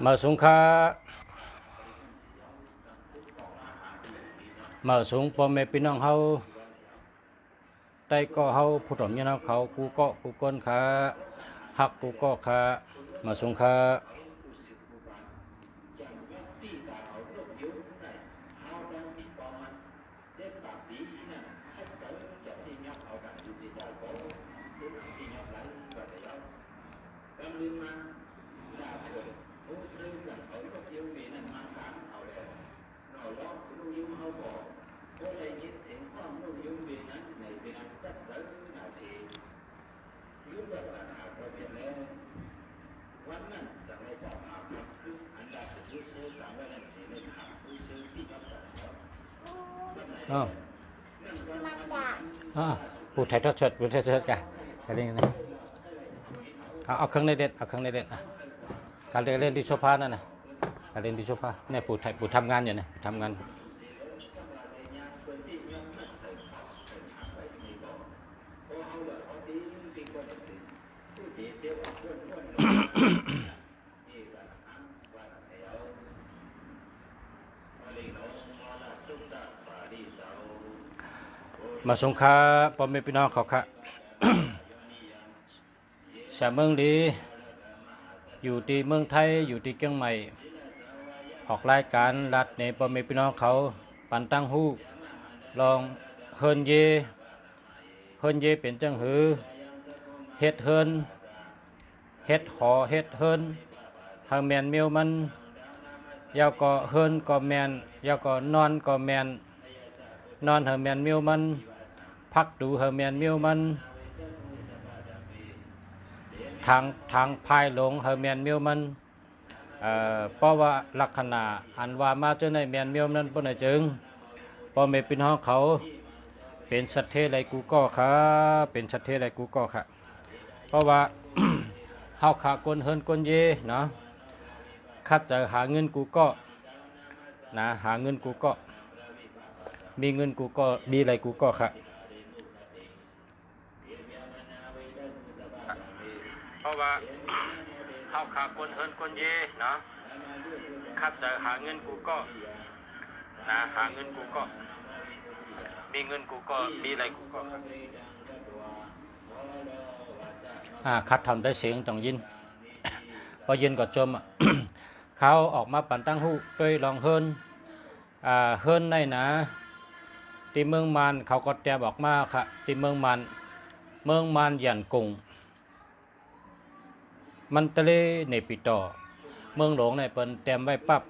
มาสงขามาสงพ่อแม่พี่น้องเฮาใต้ก็เฮาผู้ถมเนี่ยนะเขากูก็กูก้นขาหักกูก็ขามาสงขาพูดไทยทอดสดพูดไทยทอดกันอะไรอย่างนี้เอาเครื่องในเด็ดเอาเครื่องในเด็ดการเล่นที่โซฟานั่นนะการเล่นที่โซฟาเนี่ยปูไทยปูทำงานอยู่เนี่ยทำงานมาสงขาพ่อแม่พี่น้องเขาค่ะชาวเมืองดีอยู่ที่เมืองไทยอยู่ที่เชียงใหม่ออกรายการรัดในพ่อแม่พี่น้องเขาปันตั้งหู้ลองเฮินเยเป็นจังหือเฮ็ดเฮินเฮ็ดขอเฮ็ดเฮินหางแมนเมียวมันยาวก็เฮินก็แมนยาวก็นอนก็แมนนอนหางแมนเมียวมันพักดูหางแมนเมียวมันทางพายหลงหางแมนเมียวมันเพราะว่าลักษณะอันว่ามาเจ้าในแมนเมียวนั้นบ่ได้จึงพอไม่เป็นห้องเขาเป็นสัตว์เทไรกูก็ค่ะเป็นสัตว์เทไรกูก็ค่ะเพราะว่า เฮาขากลเฮินกลเยเนาะคัดจะหาเงินกูก็นะหาเงินกูก็มีเงินกูก็มีอะไรกูก็ค่ะเพราะว่าเฮาขากลเฮินกลเยเนาะคัดจะหาเงินกูก็นะหาเงินกูก็มีเงินกูก็มีอะไรกูก็คัดทำได้เสียงต้องยินพอยินก็จม เขาออกมาปั่นตั้งหูด้วยลองเฮินในนะที่เมืองมันเขาก็แตบออกมาค่ะที่เมืองมันหยันกุงมันทะเลในปีต่อเมืองหลวงในเปิ้นเตรียมไว้ปั๊บ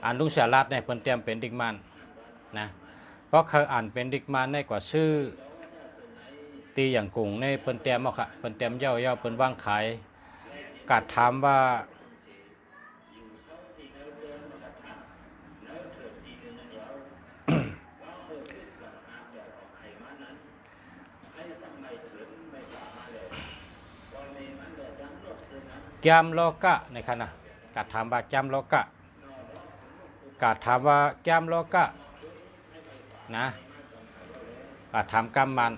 อ่านลุงสารัดในเปิ้นเตรียมเป็นดิกมันนะเพราะเขาอ่านเป็นดิกมันได้กว่าชื่อตีอย่างกุงในเปิ้นเตรียมเอาค่ะเปิ้นเตรียมเย่าเปิ้นวางขายกาดถามว่ายามโลกะในขณะกาถามว่าจามโลกะกาถามว่ายามโลกะนะกาถามกรรมมัน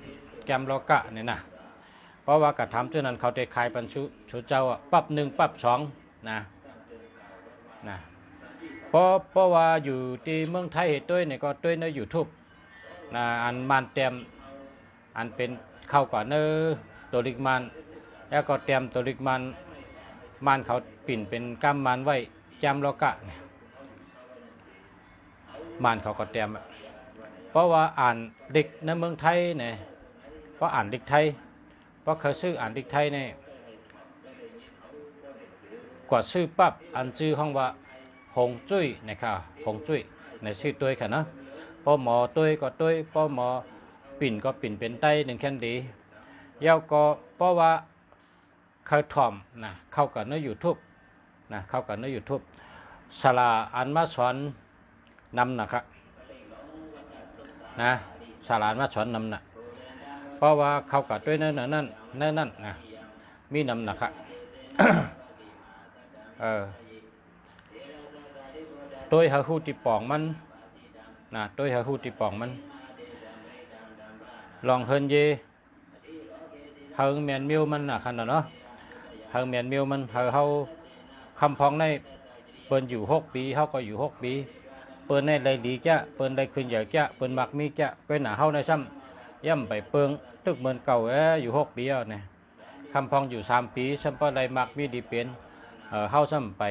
จามโลกะเนี่ยนะเพราะว่ากาถามเจ้านั้นเขาได้ขายปัญชุเจ้าปั๊บหนึ่งปั๊บสองนะเพราะว่าอยู่ที่เมืองไทยด้วยเนี่ยก็ด้วยในYouTubeนะอันมันเต็มอันเป็นเข้ากว่าเนื้อตัวลิกมันแล้วก็เต็มตัวลิกมันเขาปิ่นเป็นกำมันไว้จำโลกะเนี่ย มานเขาก็เตรียมเพราะว่าอ่านเด็กในเมืองไทยเนี่ยเพราะอ่านเด็กไทยเพราะเขาชื่ออ่านเด็กไทยเนี่ยกว่าชื่อปั๊บอันชื่อห้องว่าหงจุ้ยนะครับหงจุ้ยในชื่อตัวค่ะเนาะพอหมอตัวก็ตัวพอหมอปิ่นก็ปิ่นเป็นไตหนึ่งแค่ดียาวก็เพราะว่าเขาถ่อมนะเข้ากับใน YouTube นะเข้ากับใน YouTube ศาลาอันมาสอนนำนะครับนะศาลาอันมาสอนนำนะเพราะว่าเข้ากับด้วยนั่นนะมีนำนะครับ tôi hả hu thì bỏngมันนะtôi hả hu thì bỏngมันลองเฮินเยเฮิงเมียนมิวมันนะคันเนาะเฮิงเมียนมิวมันเฮาคำพ้องในเปิ้นอยู่6 ปีเฮาก็อยู่6 ปีเปิ้นในได้ดีจ้ะเปิ้นได้ขึ้นใหญ่จ้ะเปิ้นมักมีจ้ะเปิ้นหน้าเฮาในซ้ำย่ำไปเปิงตึกเหมือนเก่าอยู่6 ปีเอาเนี่ยคำพ้องอยู่3 ปีซ้ำเปิ้นได้มักมีดีเป็นเฮาซ้ำไป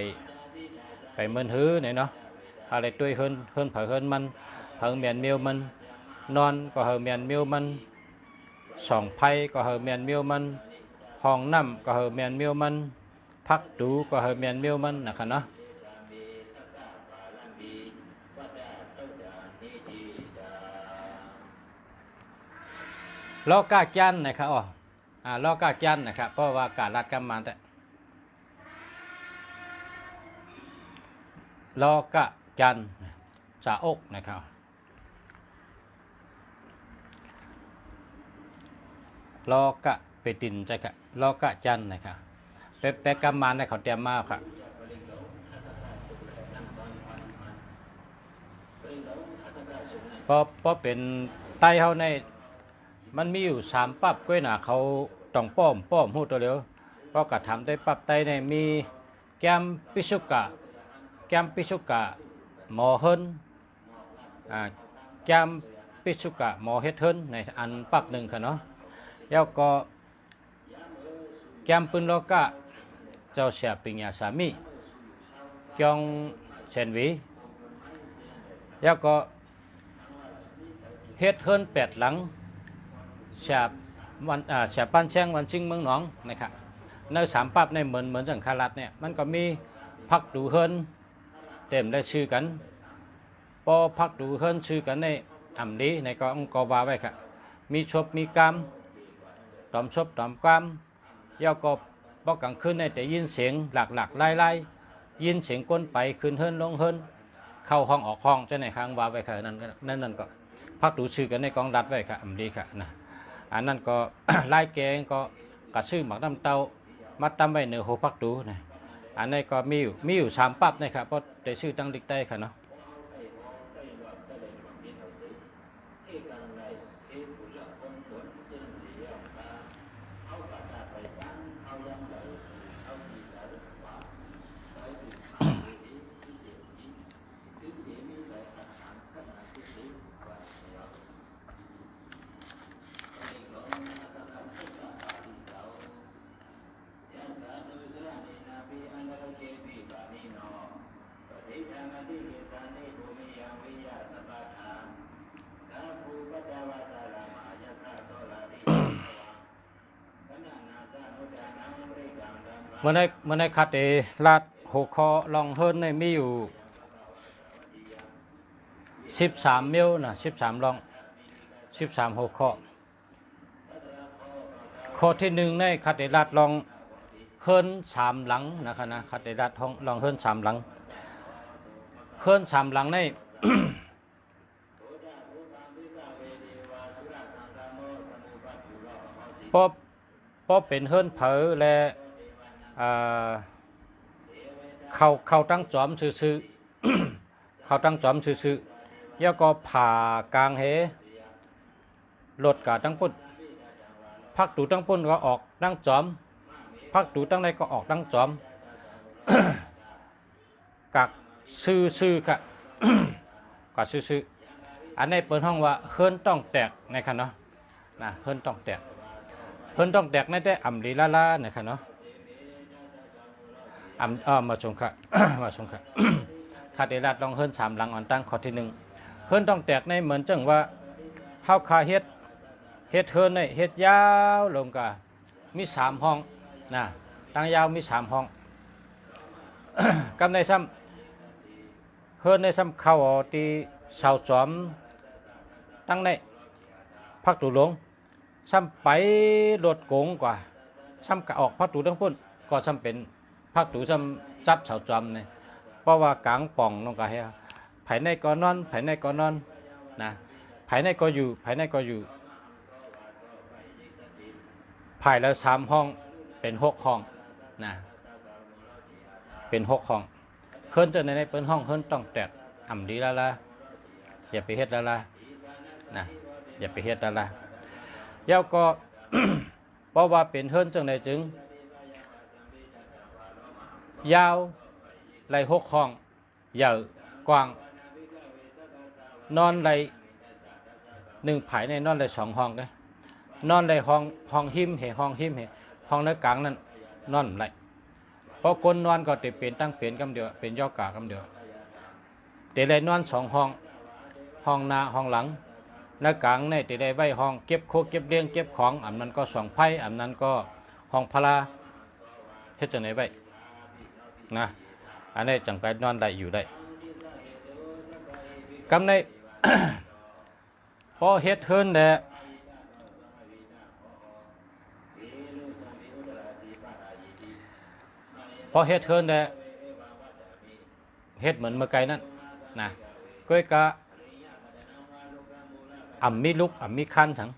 เหมือนหื้อเนี่ยเนาะอะไรตัวเฮินเผยเฮินมันเฮิงเมียนมิวมันนอนก็เฮิงเมียนมิวมันสองไพ่ก็เฮิงเมียนมิวมันห้องน้ำก็เฮิงเมียนมิวมันพักดูก็เฮิงเมียนมิวมันนะครับเนาะล้อกาจันนะครับล้อกาจันนะครับเพราะว่าการรัดกำมันแต่ล้อกะจันสาอกนะครับล้อกะเปตินใจกะล้อกะจันนะครับเป๊ะกำมันในเขาเตรียมมาครับเพราะเป็นไตเฮาในมันมีอยู่3 ปั๊บก้อยหนาเขาต้องป้อมหูตัวเดียวเพราะกระทำได้ปั๊บไตในมีแก้มปิสุกะหมอเฮินแก้มปิสุกะหมอเฮ็ดเฮินในอันปั๊บหนึ่งค่ะเนาะแล้วก็แก้มปืนโลกะเจ้าเสียปิญญาสามีจองเซนวีแล้วก็เฮ็ดเฮิน8 หลังเสียปั้นแช่งวันชิงเมืองหนองนะครับใน3 ปั๊บในเหมือนสังฆรัตเนี่ยมันก็มีพักดูเฮินเต็มได้ชื่อกันพอพักดูเฮิรนชื่อกันในอำนี้ในก็ว่าไว้ครับมีชบมีกรรมตอมชบตอมกรรมย่อก็พอกลางคืนในแต่ยินเสียงหลักไล่ยินเสียงก้นไปขึ้นเฮิรนลงเฮิรนเข้าห้องออกห้องจะในค้างว่าไว้ค่ะนั่นก็พักดูชื่อกันในกองรัดไว้ค่ะอำนี้ค่ะนะอันนั้นก็ ไล่แกงก็กระชื่อหมักน้ำเต้ามัดตำไว้เนื้อโหพักดูนะอันนี้ก็มีอยู่3 ปั๊บนะครับเพราะแต่ชื่อตั้งดิกได้ค่ะเนาะเมื่อในคัดลาดหัวคอลองเฮิรนในมีอยู่13 มิลนะ13 ลอง13 หัวคอข้อที่1ในคัดลาดลองเฮิรน3 หลังนะครับนะคัดลาดลองเฮิรน3 หลังเฮิรน3 หลังใน พอเป็นเฮิรนเผอและเขาตั้งจอมซื่อเขาตั้งจอมซื่อแล้วก็ผ่ากลางเหรถกะตั้งปุ่นพักตูตั้งปุ่นก็ออกตั้งจอมพักตูตั้งในก็ออกตั้งจอม กักซื่อค่ะ กักซื่ออันนี้เปิดห้องว่าเฮิรนต้องแตกในคันเนาะนะเฮิรนต้องแตกในแต่อำลีลานะครับเนาะมาชมค่ะ มาชมค่ะคาเดรัดลองเฮิรน3 หลังอ่อนตั้งข้อที่ เฮิรนต้องแตกในเหมือนจังว่าเฮาคาเฮ็ดเฮิรนในเฮ็ดยาวลงกะมี3ห้องนะตั้งยาวมี3ห้อง กำในซ้ำเฮิรนในซ้ำเข้าที่เสาจอมตั้งในพักตูหลวงซ้ำไปรถโกงกว่าซ้ำกะออกพักตูทั้งพุ่นก็ซ้ำเป็นพักตูซ้ำจับเสาจอมเนี่ยเพราะว่ากลางป่องน้องกะเฮาภายในก็นอนภายในก็นอนนะภายในก็อยู่ภายในก็อยู่ภายแล้ว3ห้องเป็น6ห้องนะเป็น6ห้องเฮิรนจะในเปิ้นห้องเฮิรนต้องแตกอ่ำดีแล้วล่ะอย่าไปเฮ็ดแล้วล่ะนะอย่าไปเฮ็ดแล้วล่ะแล้วก็ เพราะว่าเป็นเฮิรนจังไดจึงยาวไหล6ห้องยาวกว้างนอนไหล1 ภายในนอนไหล2ห้องเด้นอนไหลห้องหิมเหห้องหิมเหห้องในกลางนั้นนอนไหลเพราะคนนอนก็ติเป็นตั้งเป็นกำเดียวเป็นย่อกากำเดียวแต่ได้นอน2ห้องห้องหน้าห้องหลังในกลางในแต่ได้ไว้ห้องเก็บโคเก็บเลี้ยงเก็บของอันนั้นก็2ไผ่อันนั้นก็ห้องพลาเฮ็ดจังได๋ไว้นะอันนี้จังไปนอนได้อยู่ได้กำใน พอเฮ็ดเฮิรนแดพอเฮ็ดเฮิรนแดเฮ็ดเหมือนเมื่อไกลนั่นนะก้อยกะอ่ำมีลุกอ่ำมีคันทั้ง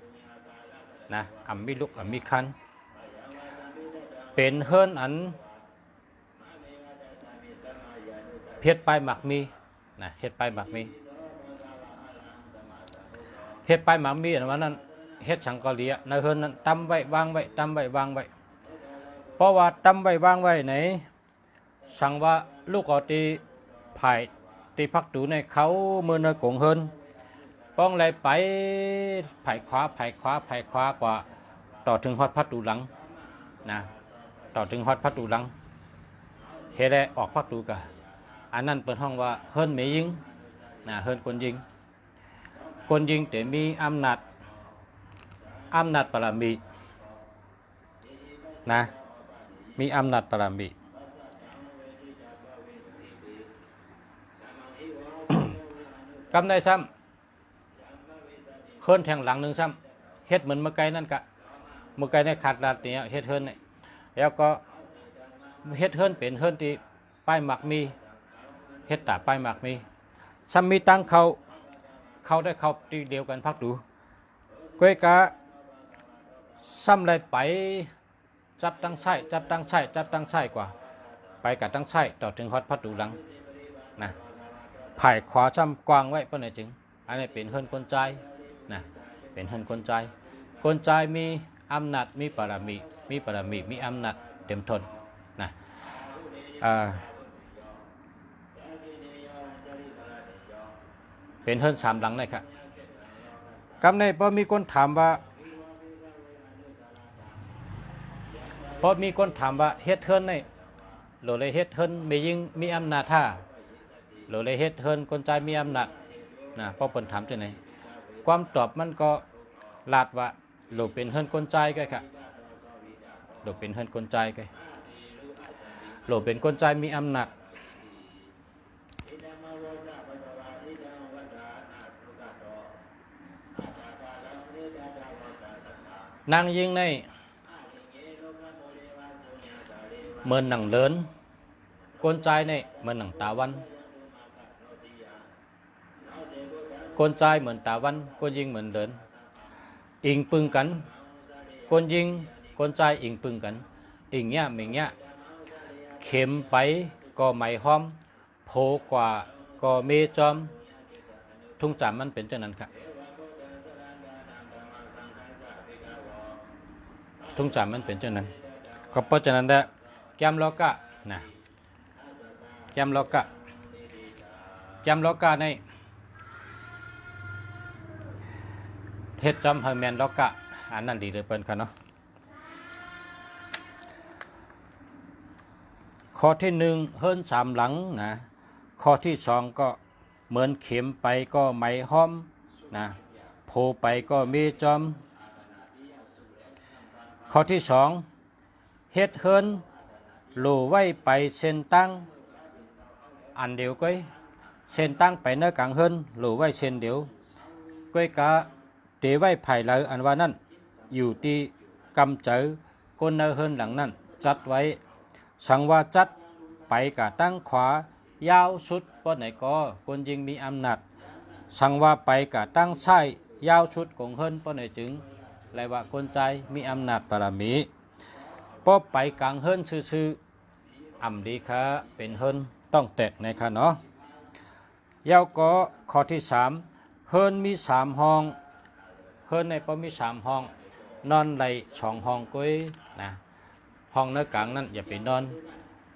นะอ่ำมีลุกอ่ำมีคันเป็นเฮิรนอันเฮ็ดไปหมักมีนะเฮ็ดไปหมักมีเฮ็ดไปหมักมีอันว่านั้นเฮ็ดสังกะเลียในเฮิรนนั้นตำไว้วางไว้ตำไว้วางไว้เพราะว่าตำไว้วางไว้ไหนสั่งว่าลูกอตีภายตีพักตูในเขามือในกงเฮิรนป้องไหลไปภายขวาภายขวาภายขวากว่าต่อถึงฮอดพักตูหลังนะต่อถึงฮอดพักตูหลังเฮ็ดได้ออกพักตูกะอันนั้นเปิดห้องว่าเฮิรนเมยิงนะเฮิรนคนยิงแต่มีอำนาจปรมีนะมีอำนาจปรมี กำได้ซ้ำเฮิรนแทงหลังหนึ่งซ้ำเฮ็ดเหมือนเมื่อไกลนั่นกะเมื่อไกลในขาดลาดเนี่ยเฮ็ดเฮิรนเนี่ยแล้วก็เฮ็ดเฮิรนเป็นเฮิรนที่ป้ายหมักมีเฮ็ดตาป้ายหมักมีซ้ำมีตั้งเขาได้เข้าตีเดียวกันพักดูก้อยกะซ้ำไรไปจับตั้งไส้จับตั้งไส้จับตั้งไส้กว่าไปกับตั้งไส้ต่อถึงฮอดพัดดูหลังนะภายขวาซ้ำกวางไว้เพื่อไหนจึงอันนี้เป็นเฮิรนคนใจนะเป็นเฮิรนคนใจมีอำนาจมีปรมีมีอำนาจเต็มทนนะเป็นเฮิรน3 หลังเลยครับกำในพอมีคนถามว่าเฮ็ดเฮิรนในโหลเลยเฮ็ดเฮิรนไม่ยิ่งมีอำนาจท่าโหลเลยเฮ็ดเฮิรนคนใจมีอำนาจนะพอเพิ่นถามจังไหนความตอบมันก็ลาดว่าโหลเป็นเฮิรนคนใจก็ค่ะโหลเป็นเฮิรนคนใจก็โหลเป็นคนใจมีอำนาจนางยิงในเหมือนหนังเลินคนใจในเหมือนหนังตาวันคนใจเหมือนตาวันคนยิงเหมือนเลินอิงปึงกันคนยิงคนใจอิงปึงกันอิงเงี้ยไม่เงี้ยเข็มไปก็ไม่ห้อมโผกว่าก็เมจอมทุ่งจามมันเป็นเช่นนั้นครับทุ่งจามมันเป็นเช่นนั้นก็เพราะฉะนั้นแหละแกมโลกะนะแกมโลกะในเฮ็ดจอมเฮอร์แมนโลกะอันนั้นดีเลยเปิ้นค่ะเนาะข้อที่1เฮิรน3 หลังนะข้อที่2ก็ เหมือนเข็มไปก็ไหมห้อมนะโผไปก็มีจอมข้อที่สองเฮ็ดเฮินหลูไว้ไปเส้นตั้งอันเดียวก้อยเส้นตั้งไปเนื้อกลางเฮินหลูไว้เส้นเดียวก้อยกะเตไว้ไผ่เลยอันว่านั่นอยู่ที่กำเจอก้นเนื้อเฮินหลังนั่นจัดไว้สังว่าจัดไปกะตั้งขวายาวสุดป้อไหนก็คนยิงมีอำนาจสังว่าไปกะตั้งซ้ายยาวสุดของเฮินป้อไหนจึงไรว่าคนใจมีอำนาจบารมีป้อไปกลางเฮินซื่อๆอำดีค่ะเป็นเฮินต้องแตกในค่ะเนาะยาวก็ข้อที่สามเฮินมีสามห้องเฮินในป้อมีสามห้องนอนไหลสองห้องก้อยนะห้องเนื้อกลางนั้นอย่าไปนอน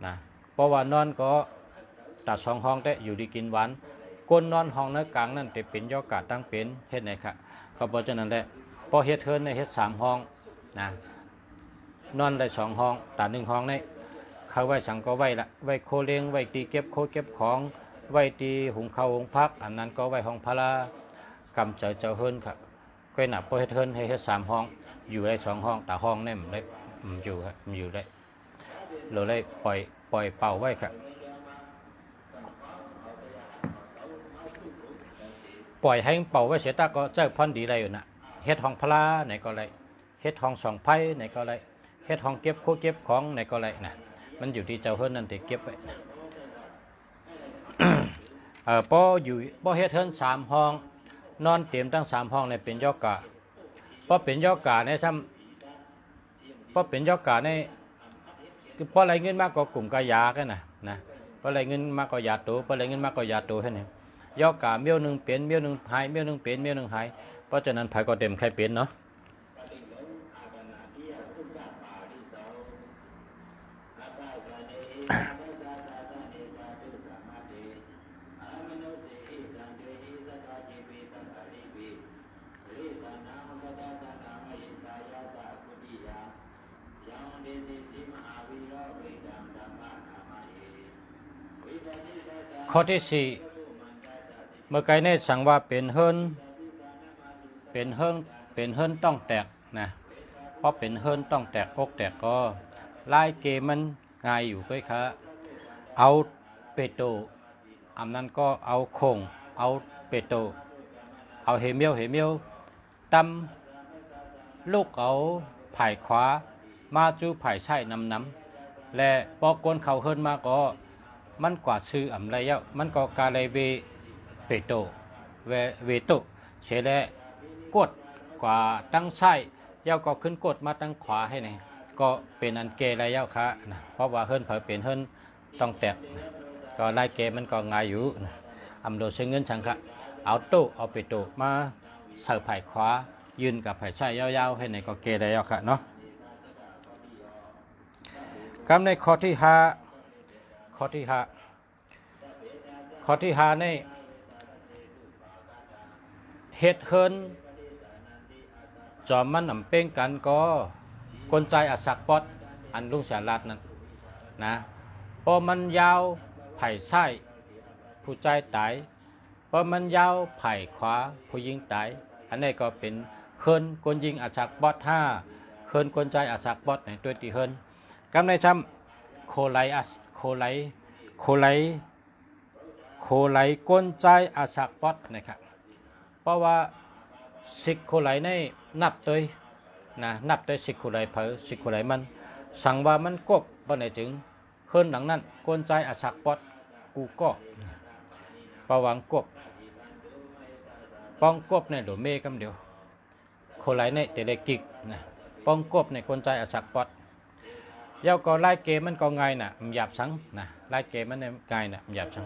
นะเพราะว่านอนก็ตัดสองห้องได้อยู่ดีกินหวานก้นนอนห้องเนื้อกลางนั้นจะเป็นยอกาตั้งเป็นเฮ็ดไหนค่ะก็เพราะฉะนั้นแหละพอเฮ็ดเฮินในเฮ็ดสามห้องนะนอนได้สองห้องตัดหนึ่งห้องในเขาไว้สังก็ไว้ละไว้โคเลี้ยงไว้ตีเก็บโคเก็บของไว้ตีหุงข้าวหุงพักอันนั้นก็ไว้ห้องพระกำเจ้าเฮินค่ะก็หนักพอเฮ็ดเฮินให้เฮ็ดสามห้องอยู่ได้สองห้องแต่ห้องนี่มันได้อยู่ครับมันอยู่ได้เราได้ปล่อยเป่าไว้ครับปล่อยให้เป่าไว้เสียตาก็เจ้าพันดีได้อยู่นะเฮ็ดห้องพระไหนก็ไรเฮ็ดห้องสองไพ่ไหนก็ไรเฮ็ดห้องเก็บโคเก็บของไหนก็ไรนะมันอยู่ที่เจ้าเฮิรนนั่นที่เก็บไว้นะพออยู่พอเฮ็ดเฮิรนสามห้องนอนเต็มทั้งสามห้องเนี่ยเป็นยอกะพอเป็นยอกะเนี่ยซ้ำพอเป็นยอกะเนี่ยคือพออะไรเงินมากกว่ากลุ่มกายากันนะพออะไรเงินมากกว่ายาตัวพออะไรเงินมากกว่ายาตัวแค่นี้ยอกะเมี่ยวหนึ่งเป็นเมี่ยวหนึ่งหายเมี่ยวหนึ่งเป็นเมี่ยวหนึ่งหายเพราะฉะนั้นไผก็เต็มใครเป็นเนาะข้อที่สี่เมื่อไกลเนตสั่งว่าเป็นเฮินต้องแตกนะเพราะเป็นเฮินต้องแตกอกแตกก็ไล่เกมมันง่ายอยู่ก้อยค่ะเอาเปโตอันนั้นก็เอาโคงเอาเปโตเอาเฮเมียวตำลูกเอาไผ่ขวามาจูไผ่ใช่น้ำและพอกวนเขาเฮินมาก็มันกว่าซื้ออำไรเย้ามันก็กาเลยเวเปโตเวโตเฉลกดกว่าตั้งไส้เย้าก็ขึ้นกดมาตั้งขวาให้ไหนก็เป็นอันเกไรเย้าค่ะนะเพราะว่าเฮิรนเผยเป็นเฮิรนต้องแตกก็ไล่เกมันก็ง่ายอยู่อำโดเชิงเงินชังค่ะเอาโตเอาเปโตมาใส่ไผ่ขวายืนกับไผ่ใช่ยาวๆให้ไหนก็เกไรเย้าค่ะเนาะคำในข้อที่ห้าในเฮ็ดเฮินจอมมันนำเป้งกันก็กลใจอัสักปอดอันลุงสารัดนั่นนะพอมันยาวไผ่ไส้ผู้ใจตายพอมันยาวไผ่ขวาผู้ยิงตายอันนี้ก็เป็นเฮินกลยิงอัสักปอดห้าเฮินกลใจอัสักปอดในตัวตีเฮินกำในช้ำโคไลก้นใจอาสักปอดนะครับเพราะว่าสิกโคไลในนับตัวนับตัวสิกโคไลเผอสิกโคไลมันสั่งว่ามันกบบ่ไหนจึงเฮิรนหลังนั้นก้นใจอาสักปอดกูก็ประวังกบป้องกบในหลวเมกำเดียวโคไลในเตเลกิกนะป้องกบในก้นใจอาสักปอดเย้าก็ไล่เกมมันก็ไงน่ะหยาบสังนะไล่เกมมันไงน่ะหยาบสัง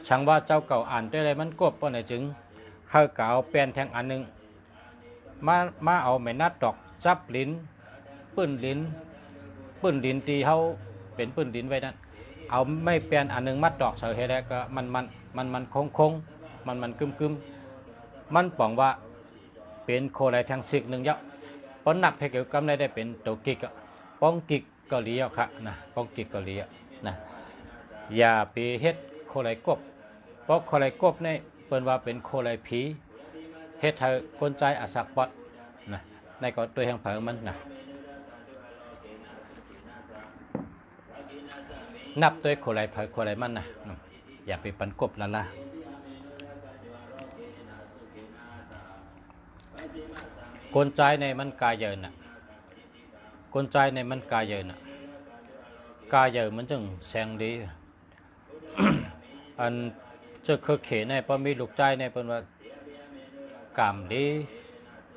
ช่างว่าเจ้าเก่าอ่านได้เลยมันกบป้อนไหนจึงเขาเก่าแปลนแทงอันหนึ่งมาเอาแม่นัดดอกจับลิ้นปื้นลิ้นตีเขาเป็นปื้นลิ้นไว้นั่นเอาไม่แปลนอันหนึ่งมัดดอกเสาเฮแล้วก็มันคงมันกึมมันป๋องว่าเป็นโคไรแทงสิกหนึ่งเยอะปนหนับให้เกี่ยวกับได้เป็นตัวกิกป้องกิกเกาหลีค่ะนะป้องกิกเกาหลีนะอย่าไปเฮ็ดโคไรกบ เพราะโคไลกบเนี่ยเปิ้นว่าเป็นโคไลผีเฮ็ดให้คนใจอาสักปอดนะในก็ตัวแห่งเผอมันนะนับตัวโคไลเผอโคไลมันนะอย่าไปปันกบละล่ะคนใจในมันกายเยินน่ะคนใจในมันกายเยินน่ะกายเยินมันจึงแสงดี อันจะเคยเขในพอมีลูกใจในเป็นว่ากามดี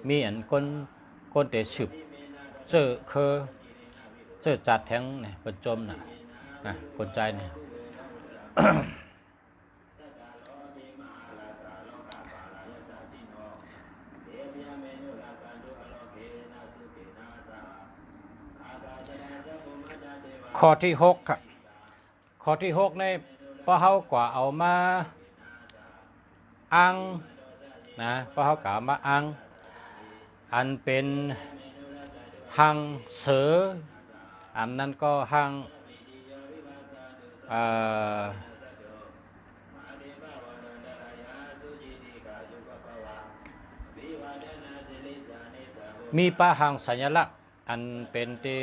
มีอันคนเตะฉึบเจอเคยเจอจัดแทงเนี่ยเป็นจมนะคนใจเนี่ย ข้อที่6ครับข้อที่6ในพอเฮากว่าเอามาอ้างนะพอเฮากว่ามาอ้างอันเป็นหังเสืออันนั้นก็หังมีปะหังสัญลักษณ์อันเป็นที่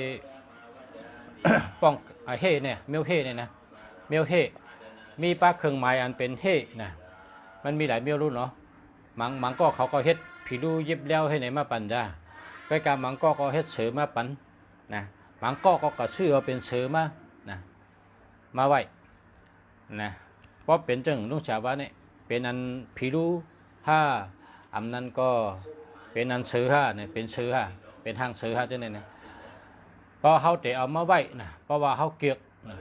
ป้องเฮเนี่ยเมลเฮเนี่ยนะเมลเฮมีปะเครื่องหมายอันเป็นเฮนะมันมีหลายเมลรุ่นเนาะมังก็เขาก็เฮ็ดผีดูยิบแล้วให้ไหนมาปั่นจ้าใกล้การมังก็เฮ็ดเสือมาปั่นนะมังก็ชื่อเอาเป็นเสือมาไว้นะเพราะเป็นจังนุ่งชาวบ้านเนี่ยเป็นอันผีดูห้าอันนั้นก็เป็นอันเสือห้าเนี่ยเป็นเสือห้าเป็นห้างเสือห้าจังเนี่ยนะเพราะเขาแต่เอามาไว้นะเพราะว่าเขาเกียกนะ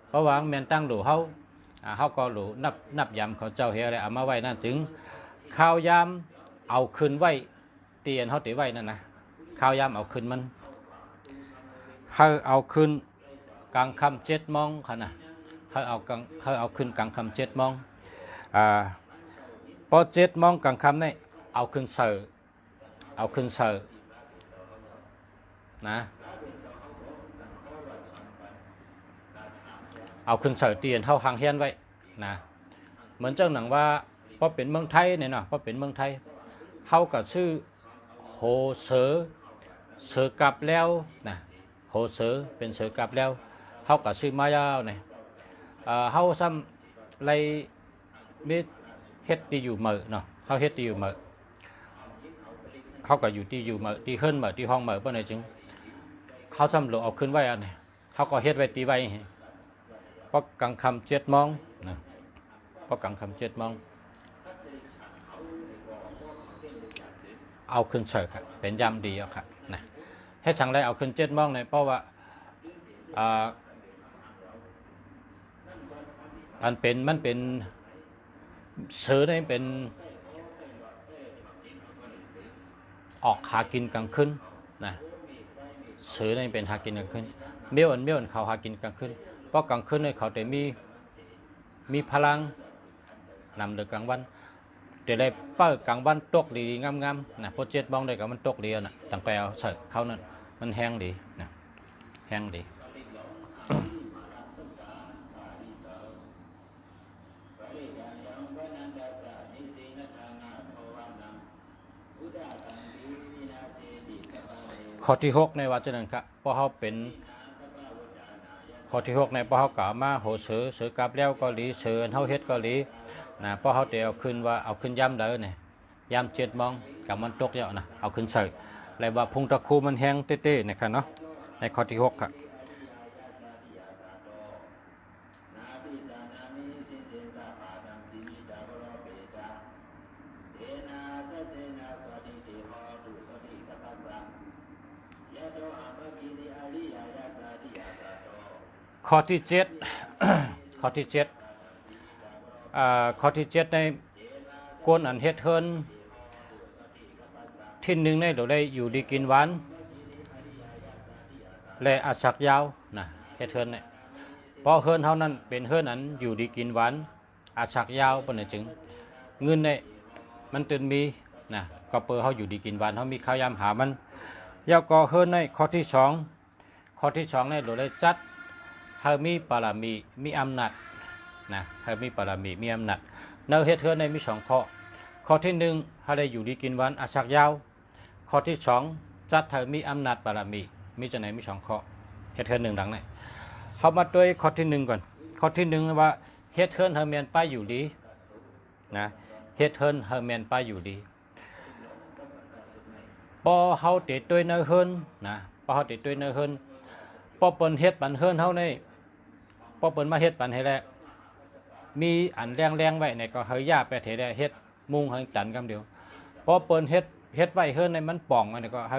เพราะว่าแมนตั้งหลูเขาก็หลูนับยำเขาเจ้าเฮียอะไรเอามาไว้นั่นถึงข้าวยามเอาคืนไว้เตียนเขาตีไว้นั่นนะข้าวยามเอาคืนมันเขาเอาคืนกลางคำ7 โมงค่ะนะเขาเอาคืนกลางคำ7 โมงพอ7 โมงกลางคำนี่เอาคืนเสือนะเอาขึ้นเสือเตียนเท่าหางเฮียนไว้นะเหมือนเจ้าหนังว่าพอเป็นเมืองไทยเนี่ยเนาะพอเป็นเมืองไทยเขาก็ชื่อโหเสือกลับแล้วนะโหเสือเป็นเสือกลับแล้วเขาก็ชื่อมายาวเนี่ยเขาซ้ำไรมิเฮ็ดที่อยู่เหมือเนาะเขาเฮ็ดที่อยู่เหมือเขาก็อยู่ที่อยู่เหมือที่เฮิรนเหมือที่ห้องเหมือเพื่อนไหนจึงเขาซ้ำหลงเอาขึ้นไว้อันนี้เขาก็เฮ็ดไว้ตีไว้เพราะกลางคำ7 โมงนะเพราะกลางคำ7 โมงเอาขึ้นเสิร์ฟครับเป็นยำดีเอาครับนะให้ทางไรเอาขึ้น7 โมงเนี่ยเพราะว่ามันเป็นเสือเนี่ยเป็นออกหากินกลางคืนนะเสือเนี่ยเป็นหากินกลางคืนเมี่ยวเขาหากินกลางคืนเพราะกลางคืนเนี่ยเขาแต่มีพลังนำเดือกลางวันแต่ได้เปิดกลางวันตกดีงามๆนะพอ7 โมงได้กับมันตกดีนะต่างไปเอาใส่เขานั่นมันแห้งดีนะแห้งดี ข้อที่6ในวัดนั้นครับเพราะเขาเป็นข้อที่6ในเพราะเขากล่าวมาโหเสือกลับแล้วก็หลีเสือเขาเฮ็ดก็หลีนะเพราะเขาเดี๋ยวเอาขึ้นว่าเอาขึ้นย่ำเด้อเนี่ยย่ำ7 โมงกับมันตกเยอะนะเอาขึ้นเสือแล้วว่าพุงตะคูมันแห้งเต้ๆนะครับเนาะในข้อที่6ครับข้อที่7 ข้อที่7ข้อที่7ในกวนอันเฮ็ดเฮิรนที่หนึ่งในเราได้อยู่ดีกินหวานและอาศักยาวนะเฮ็ดเฮิรนเนี่ยเพราะเฮิรนเท่านั้นเป็นเฮิรนอันอยู่ดีกินหวานอาศักยาวเป็นจึงเงินเนี่ยมันตื่นมีนะก็เปิดเขาอยู่ดีกินหวานเขามีข้าวยามหามันยาวก็เฮิรนในข้อที่2ในเราได้จัดเฮามีปารามีมีอำนาจนะเฮามีปารามีมีอำนาจ เนื้อเฮ็ดเฮือนในมี2ข้อข้อที่1ให้ได้อยู่ดีกินหวานอาศักยาวข้อที่2จัดให้มีอำนาจบารมีมีจังไหนมี2ข้อเฮ็ดเฮือน1หลังนี่เฮามาด้วยข้อที่1ก่อนข้อที่1ว่าเฮ็ดเฮือนให้แม่นไปอยู่ดีนะเฮ็ดเฮือนให้แม่นไปอยู่ดีพอเฮาติดด้วยเนื้อเฮือนนะพอเฮาติดด้วยเนื้อเฮือนพอเปิ้นเฮ็ดปันเฮือนเฮานี่พอเปิ้นมาเฮ็ดปันให้แล้วมีอันแรงๆไว้ในก็เฮยาไปเทได้เฮ็ดมุงให้ตันกำเดียวพอเปิ้นเฮ็ดไว้เฮือนในมันป่องอันนี้ก็เฮา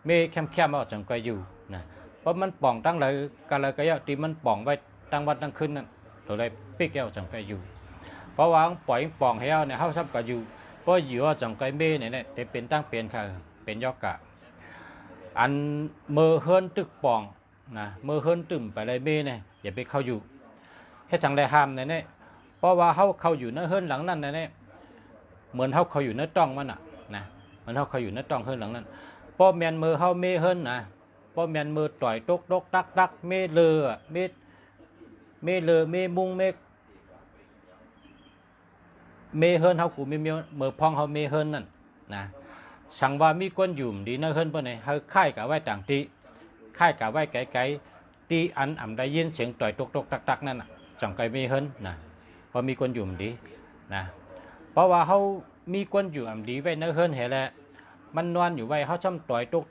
เมแคมๆเอาจังก็อยู่นะเพราะมันป่องตั้งเลยก็เลยก็ยะที่มันป่องไว้ตั้งวันตั้งคืนนั่นตัวเลยปิกเอาจังก็อยู่เพราะว่าปล่อยป่องให้เอาเนี่ยเฮาซับก็อยู่เพราะอยู่ว่าจังก็เมเนี่ยแต่เป็นตั้งเป็นค่ะเป็นยอกกะอันมือเฮือนตึกป่องนะมือเฮือนตึมไปเลยเมเนี่ยอย่าไปเข้าอยู่เฮ็ดจังได๋ห้ามเนี่ยเพราะว่าเฮาเข้าอยู่ในเฮือนหลังนั้นเนี่ยเหมือนเฮาเข้าอยู่ในต้องมันน่ะนะเหมือนเฮาเข้าอยู่ในต้องเฮือนหลังนั้นพอแม่นมือเฮาเมเฮือนนะพอแม่นมือต่อยตกตักเมเลอเมเลอเมมุงเมเฮิรนเฮากูมีมือพองเฮาเมเฮิรนนั่นนะสั่งว่ามีคนอยู่ดีในเฮิรนเปิ้นเฮาค่ายกะไว้ต่างตีค่ายกะไว้ไกลๆตีอันอ่ำได้ยินเสียงต่อยตกตักนั่นน่ะจังไกเมเฮิรนนะพอมีคนอยู่ดีนะเพราะว่าเฮามีคนอยู่อ่ำดีไว้ในเฮิรนแหละมันนอนอยู่ไว้เฮาช่ำต่อยตก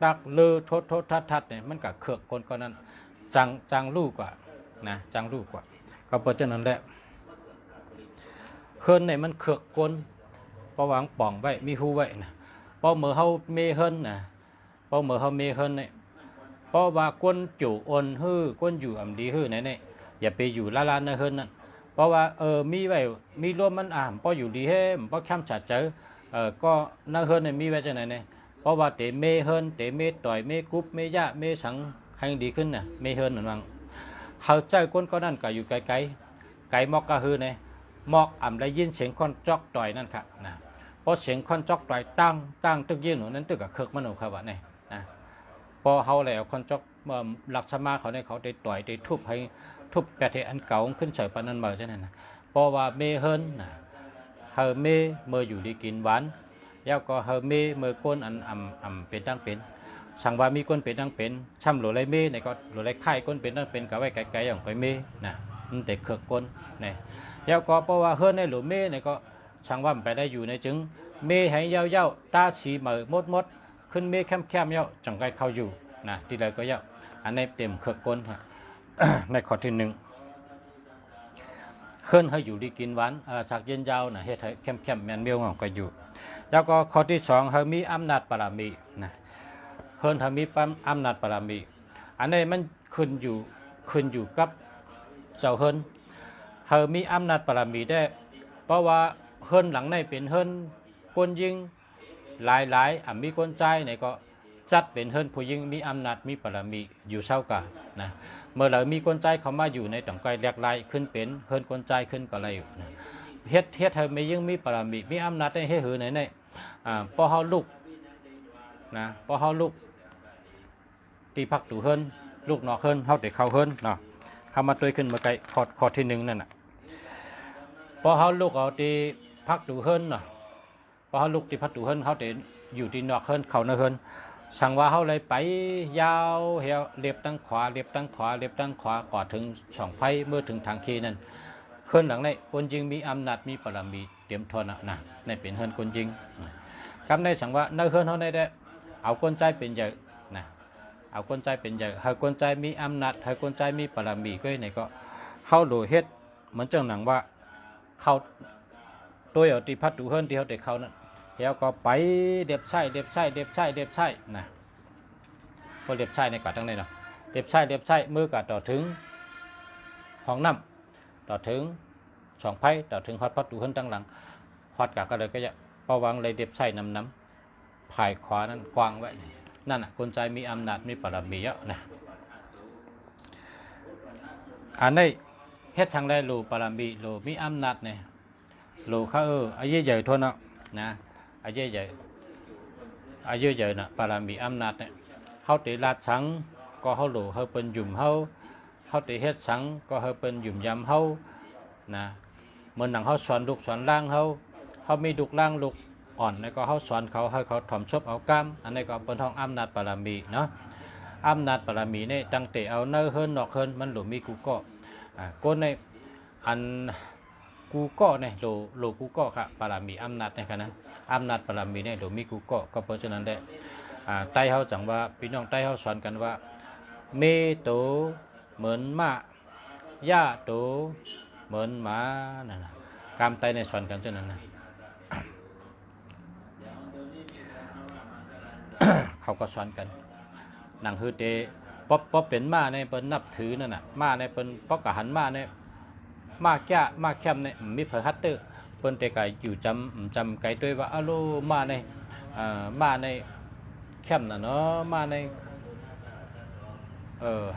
ตักเลอโทษทัดเนี่ยมันก็เคือกคนก็นั้นจังลูกกว่านะจังลูกกว่าก็เพราะฉะนั้นแหละเฮิรนเนี่ยมันเคือกคนเพราะวางป่องไว้มีหูไว้นะเพราะเมื่อเฮาเมเฮิรนนะเพราะเมื่อเฮาเมเฮิรนเนี่ยเพราะว่าคนจู่อ่อนฮื้อคนอยู่อ่ำดีฮื้อเนี่ยอย่าไปอยู่ละลานในเฮิรนนั่นเพราะว่ามีไว้มีรวมมันเพราะอยู่ดีเฮ้เพราะข้ามฉาเจอก็ในเฮิรนเนี่ยมีไว้จังไหนเนี่ยเพราะว่าเตเมเฮิรนเตเมต่อยเมกุบเมยะเมสังให้ดีขึ้นน่ะเมเฮิรนนั่นมั้งเฮาใจคนก็นั่นก็อยู่ไกลมอกก็ฮื้อเนี่ยมอกอ่ำได้ยินเสียงคนจอกต่อยนั่นครับนะพอเสียงคนจอกต่อยตั้งตึกยืนหนูนั้นตึกกับเคิกมันหนูครับว่าเนี่ยนะพอเฮาแล้วคนจอกหลักสมาเขาเนี่ยเขาได้ต่อยได้ทุบแปะเทอันเก่าขึ้นเฉยปานนั้นมาใช่ไหมนะเพราะว่าเมเฮิรนนะเฮอเมเมื่ออยู่ดีกินหวานแล้วก็เฮอเมเมื่อก้นอันเป็นตั้งเป็นสั่งว่ามีก้นเป็นตั้งเป็นช่ำหลุดไรเมเนี่ยก็หลุดไรไข่ก้นเป็นตั้งเป็นกับไว้ไกลๆอย่างไปเมนะมันแต่เคิกก้นเนี่ยแล้วก็เพราะว่าเฮิรนในหลุมเมเนี่ยก็ช่างว่าไปได้อยู่ในจึงเมให้เย้าตาสีเหมือมดขึ้นเมแคมเย้าจังไกเข้าอยู่นะที่เลยก็เย้าอันนี้เต็มเคิกก้นในข้อที่1เฮิรนให้อยู่ดีกินหวานสักเย็นยาวนะเฮ็ดให้เข้มแมนเมียวก็อยู่แล้วก็ข้อที่2ให้มีอำนาจบารมีนะเฮิรนให้มีอำนาจบารมีอันนี้มันขึ้นอยู่กับเจ้าเฮิรนเฮามีอำนาจบารมีได้เพราะว่าเฮิรนหลังในเป็นเฮิรนคนยิงหลายมีคนใจเนี่ยก็จัดเป็นเฮิรนผู้ยิงมีอำนาจมีบารมีอยู่เท่ากันนะเมื่อเรามีคนใจเข้ามาอยู่ในต่างไกลแหลกลายขึ้นเป็นเฮิรนคนใจขึ้นก็อะไรอยู่นะเฮ็ดให้ไม่ยิ่งมีบารมีมีอำนาจได้ให้หือไหนพอเฮาลุกนะพอเฮาลุกตีพักตู่เฮิรนลูกนอกเฮิรนเฮาได้เข้าเฮิรนเนาะเข้ามาตัวขึ้นมาไกลข้อที่1นั่นน่ะพอเฮาลุกเอาตีพักตู่เฮิรนเนาะพอเฮาลุกตีพักตู่เฮิรนเฮาได้อยู่ที่นอกเฮิรนเข้าในเฮิรนสั่งว่าเฮาเลยไปยาวเหี่ยวเรียบตั้งขวากอดถึงช่องไผ่เมื่อถึงทางคีนั่นเฮิรนหลังในคนยิงมีอำนาจมีบารมีเตรียมทนนะในเป็นเฮิรนคนยิงคำในสั่งว่าในเฮิรนเฮาได้เอาคนใจเป็นใหญ่นะเอาคนใจเป็นใหญ่ให้คนใจมีอำนาจให้คนใจมีบารมีก็ไหนก็เฮาโดเฮ็ดเหมือนจังหนังว่าเขาตัวเอาที่พัดดูเฮิรนที่เฮาได้เขานั่นแล้วก็ไปเด็บไส้นะพอเด็บไส้ในกาดทั้งนี้เนาะเด็บไส้มือกาดต่อถึงห้องน้ำต่อถึงช่องไผ่ต่อถึงฮอดพัดดูเฮิรนตั้งหลังฮอดกาก็เลยก็จะประวังเลยเด็บไส้น้ำภายขวานั้นกว้างไว้นั่นน่ะคนใจมีอำนาจมีบารมีเยอะนะอันนี้เฮ็ดทางได้รูบารมีรูมีอำนาจเนี่ยรูเขาอายุใหญ่ทนนะอายุใหญ่นะบารมีอำนาจเนี่ยเฮาติลาดสังก็เฮารูเฮาเป็นยุ่มเฮาติเฮ็ดสังก็เฮาเป็นยุ่มยำเฮานะ เหมือนหนังเขาสอนลูกสอนล่างเขามีดุกล่างลูกอ่อนแล้วก็เขาสอนเขาให้เขาถ่อมชบเอากล้ามอันนี้ก็เป็นห้องอำนาจบารมีเนาะอำนาจบารมีนี่ตั้งแต่เอาเนื้อเฮิรนนอกเฮิรนมันหลุมีกูก็ก้นในอันกูก็เนี่ยโลกูก็ค่ะบารมีอำนาจนะครับนะอำนาจบารมีเนี่ยหลุมีกูก็เพราะฉะนั้นได้ใต้เขาจังว่าพี่น้องใต้เขาสอนกันว่าเมโตเหมือนม้าย่าโตเหมือนหมานั่นนะกามไตในสอนกันเช่นนั้นนะ เขาก็สอนกันหนังฮือเตป๊อเป็นม้าในเป็นนับถือนั่นน่ะม้าในเป็นป๊อกกะหันม้าในม้าแก่ม้าแคมในมีเผยฮัตเตอร์เปิ้นแต่ก็อยู่จำไกลด้วยว่าอะโลม้าในม้าในแคมน่ะเนาะม้าใน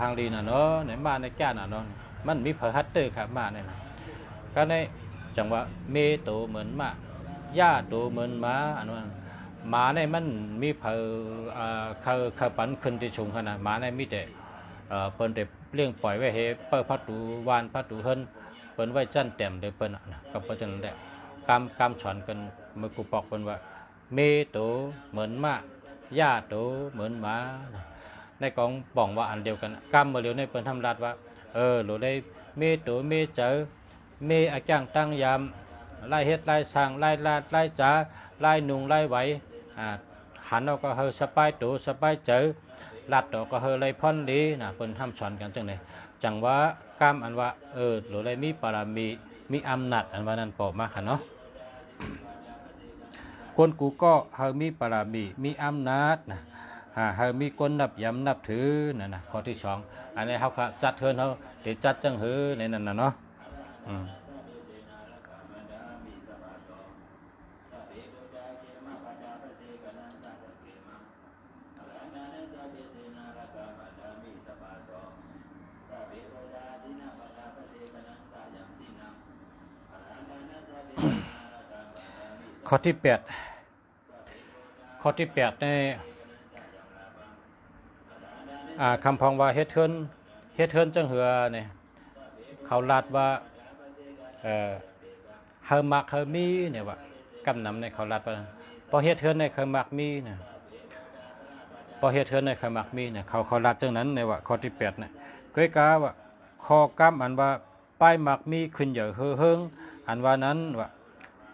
ฮางลีน่ะเนาะในม้าในแก่น่ะเนาะมันมีเผยฮัตเตอร์ครับม้าในนะก็ในจังว่าเมโตเหมือนม้าย่าโตเหมือนหมาอันนั้นหมาในมันมีเผอเขาปันขึ้นที่ชุงขนาดหมาในมีแต่เปิ้นแต่เลี้ยงปล่อยไว้ให้เปิดพัดตูวานพัดตูเฮินเปิ้นไว้จั่นเต็มเด้เปิ้นนะก็เพราะฉะนั้นแหละกำสอนกันเมื่อกูบอกเปิ้นว่าเมโตเหมือนหมาย่าโตเหมือนหมาในกองบอกว่าอันเดียวกันกำมาเร็วในเปิ้นทำรัดว่าโหลได้เมโตเมเจอเมอาจ้างตั้งยามไล่เฮ็ดไล่สร้างไล่ลาดไล่จ๋าไล่นุงไล่ไหวหันเอาก็เฮอสบายตัวสบายเจอลัดเอาก็เฮอไล่พ่อนดีนะเปิ้นทำสอนกันจังได๋จังว่ากามอันว่าหรือไล่มีปารมีอำนาจอันว่านั้นปอมาค่ะเนาะคนกูก็เฮอมีปารมีอำนาจนะเฮอมีคนนับยำนับถือนั่นน่ะข้อที่2อันนี้เฮาก็จัดเฮิรนเฮาเดี๋ยวจัดจังหือในนั้นน่ะเนาะข้อที่8ในคำพองว่าเฮ็ดเทินจังเหือเนี่ยเขาลาดว่าเฮามักเฮามีเนี่ยว่ากำนำในเขาลาดว่าพอเฮ็ดเทินในเขามักมีเนี่ยพอเฮ็ดเทินในเขามักมีเนี่ยเขาลาดจังนั้นในว่าข้อที่8เนี่ยก้อยกาว่าข้อกำอันว่าป้ายมักมีขึ้นใหญ่เฮิงอันว่านั้นว่า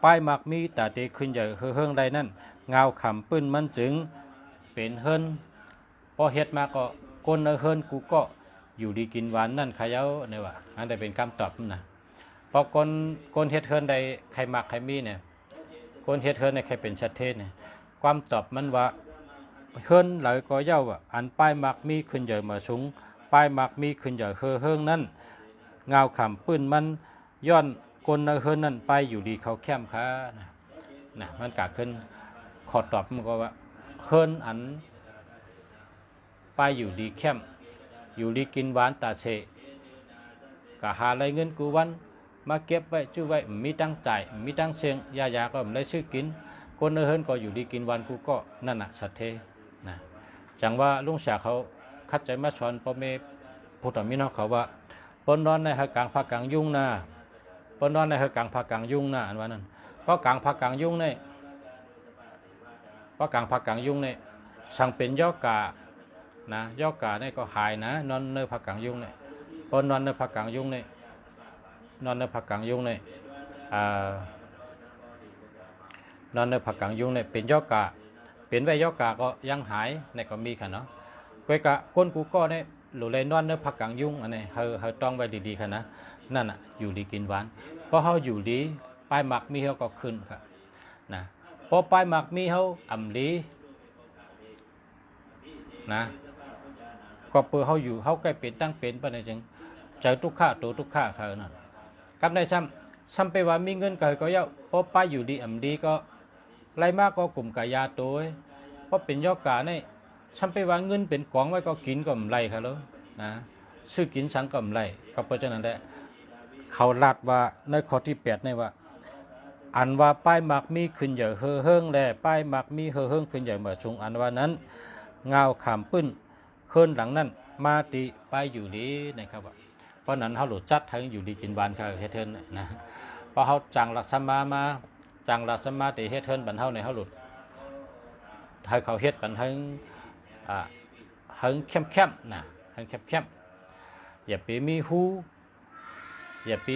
ป้ายมักมีแต่เตขึ้นใหญ่เฮิงใดนั่นเงาขำปื้นมันจึงเป็นเฮิรนพอเฮ็ดมาก็คนเฮิรนกูก็อยู่ดีกินหวานนั่นขยาเนี่ยว่าอันใดเป็นคำตอบนะพอคนเฮ็ดเฮิรนใดใครมักใครมีเนี่ยคนเฮ็ดเฮิรนในใครเป็นชัดเจนเนี่ยความตอบมันว่าเฮิรนหลายก็เย้าว่าอันป้ายมักมีขึ้นใหญ่มาสูงป้ายมักมีขึ้นใหญ่เฮิงนั่นเงาขำปื้นมันย้อนคนเฮิรนนั่นไปอยู่ดีเขาแคมค้านะมันกะขึ้นขอตอบมันก็ว่าเฮิรนอันไปอยู่ดีแคมอยู่ดีกินหวานตาเสกะหาอะไรเงินกูวันมาเก็บไว้ชื่อไว้มีตั้งจ่ายมีตั้งเสียงยาก็ไม่ได้ชื่อกินคนเฮิรนก็อยู่ดีกินวันกูก็นั่นน่ะสัตเทนะจังว่าลุงเสียเขาคัดใจมาสอนพ่อแม่ผู้ต่อมีน้องเขาว่าปนนอนในหากลางภาคกลางยุ่งนะปนนอนในหากลางภาคกลางยุ่งนะอันว่านั้นเพราะกลางภาคกลางยุ่งเนี่ยเพราะกลางภาคกลางยุ่งเนี่ยสั่งเป็นย่อกานะย่อกาเนี่ยก็หายนะนอนในภาคกลางยุ่งเนี่ยปนนอนในภาคกลางยุ่งเนี่ยนอนในภาคกลางยุ่งเนี่ยนอนในภาคกลางยุ่งเนี่ยเป็นย่อกาเป็นไว้ย่อกาก็ยังหายในก็มีค่ะเนาะก้อยกะก้นกูก็เนี่ยหลุเลยนอนในภาคกลางยุ่งอันนี้เฮาต้องไว้ดีๆค่ะนะนั่นอ่ะอยู่ดีกินหวานเพราะเฮาอยู่ดีปลายหมักมีเฮาก็ขึ้นค่ะนะพอปลายหมักมีเฮาอ่ำดีนะก็เปื่อเฮาอยู่เฮาใกล้เป็นตั้งเป็นปานใดจังเจอทุกข้าตัวทุกข้าเขานั่นกำได้ซ้ำไปว่ามีเงินก็เยาพอป้ายอยู่ดีอ่ำดีก็ไรมากก็กลุ่มกายาตัวเพราะเป็นยอกาเนี่ยซ้ำไปว่าเงินเป็นกองไว้ก็กินก็ไม่ไรค่ะแล้วนะซื้อกินสังก็ไม่ไรก็เพราะฉะนั้นแหละเขาลาดว่าในข้อที่8เนี่ยว่าอันว่าป้ายหมักมีขึ้นใหญ่เฮิงแลป้ายหมักมีเฮิงขึ้นใหญ่เมื่อสูงอันว่านั้นเงาขามปื้นเฮิรนหลังนั้นมาติไปอยู่ดีนะครับเพราะนั้นเขาหลุดจัดทั้งอยู่ดีกินบานเขาเฮ็ดเทินนะเพ พอเฮาจังลักษณะมาจังลักษณะที่เฮ็ดเฮิรนบันเฮาในเฮาหลุดให้เขาเฮ็ดบันเฮิงเฮิงเข้มๆนะเฮิงเข้มๆอย่าไปมีหูอย่าไป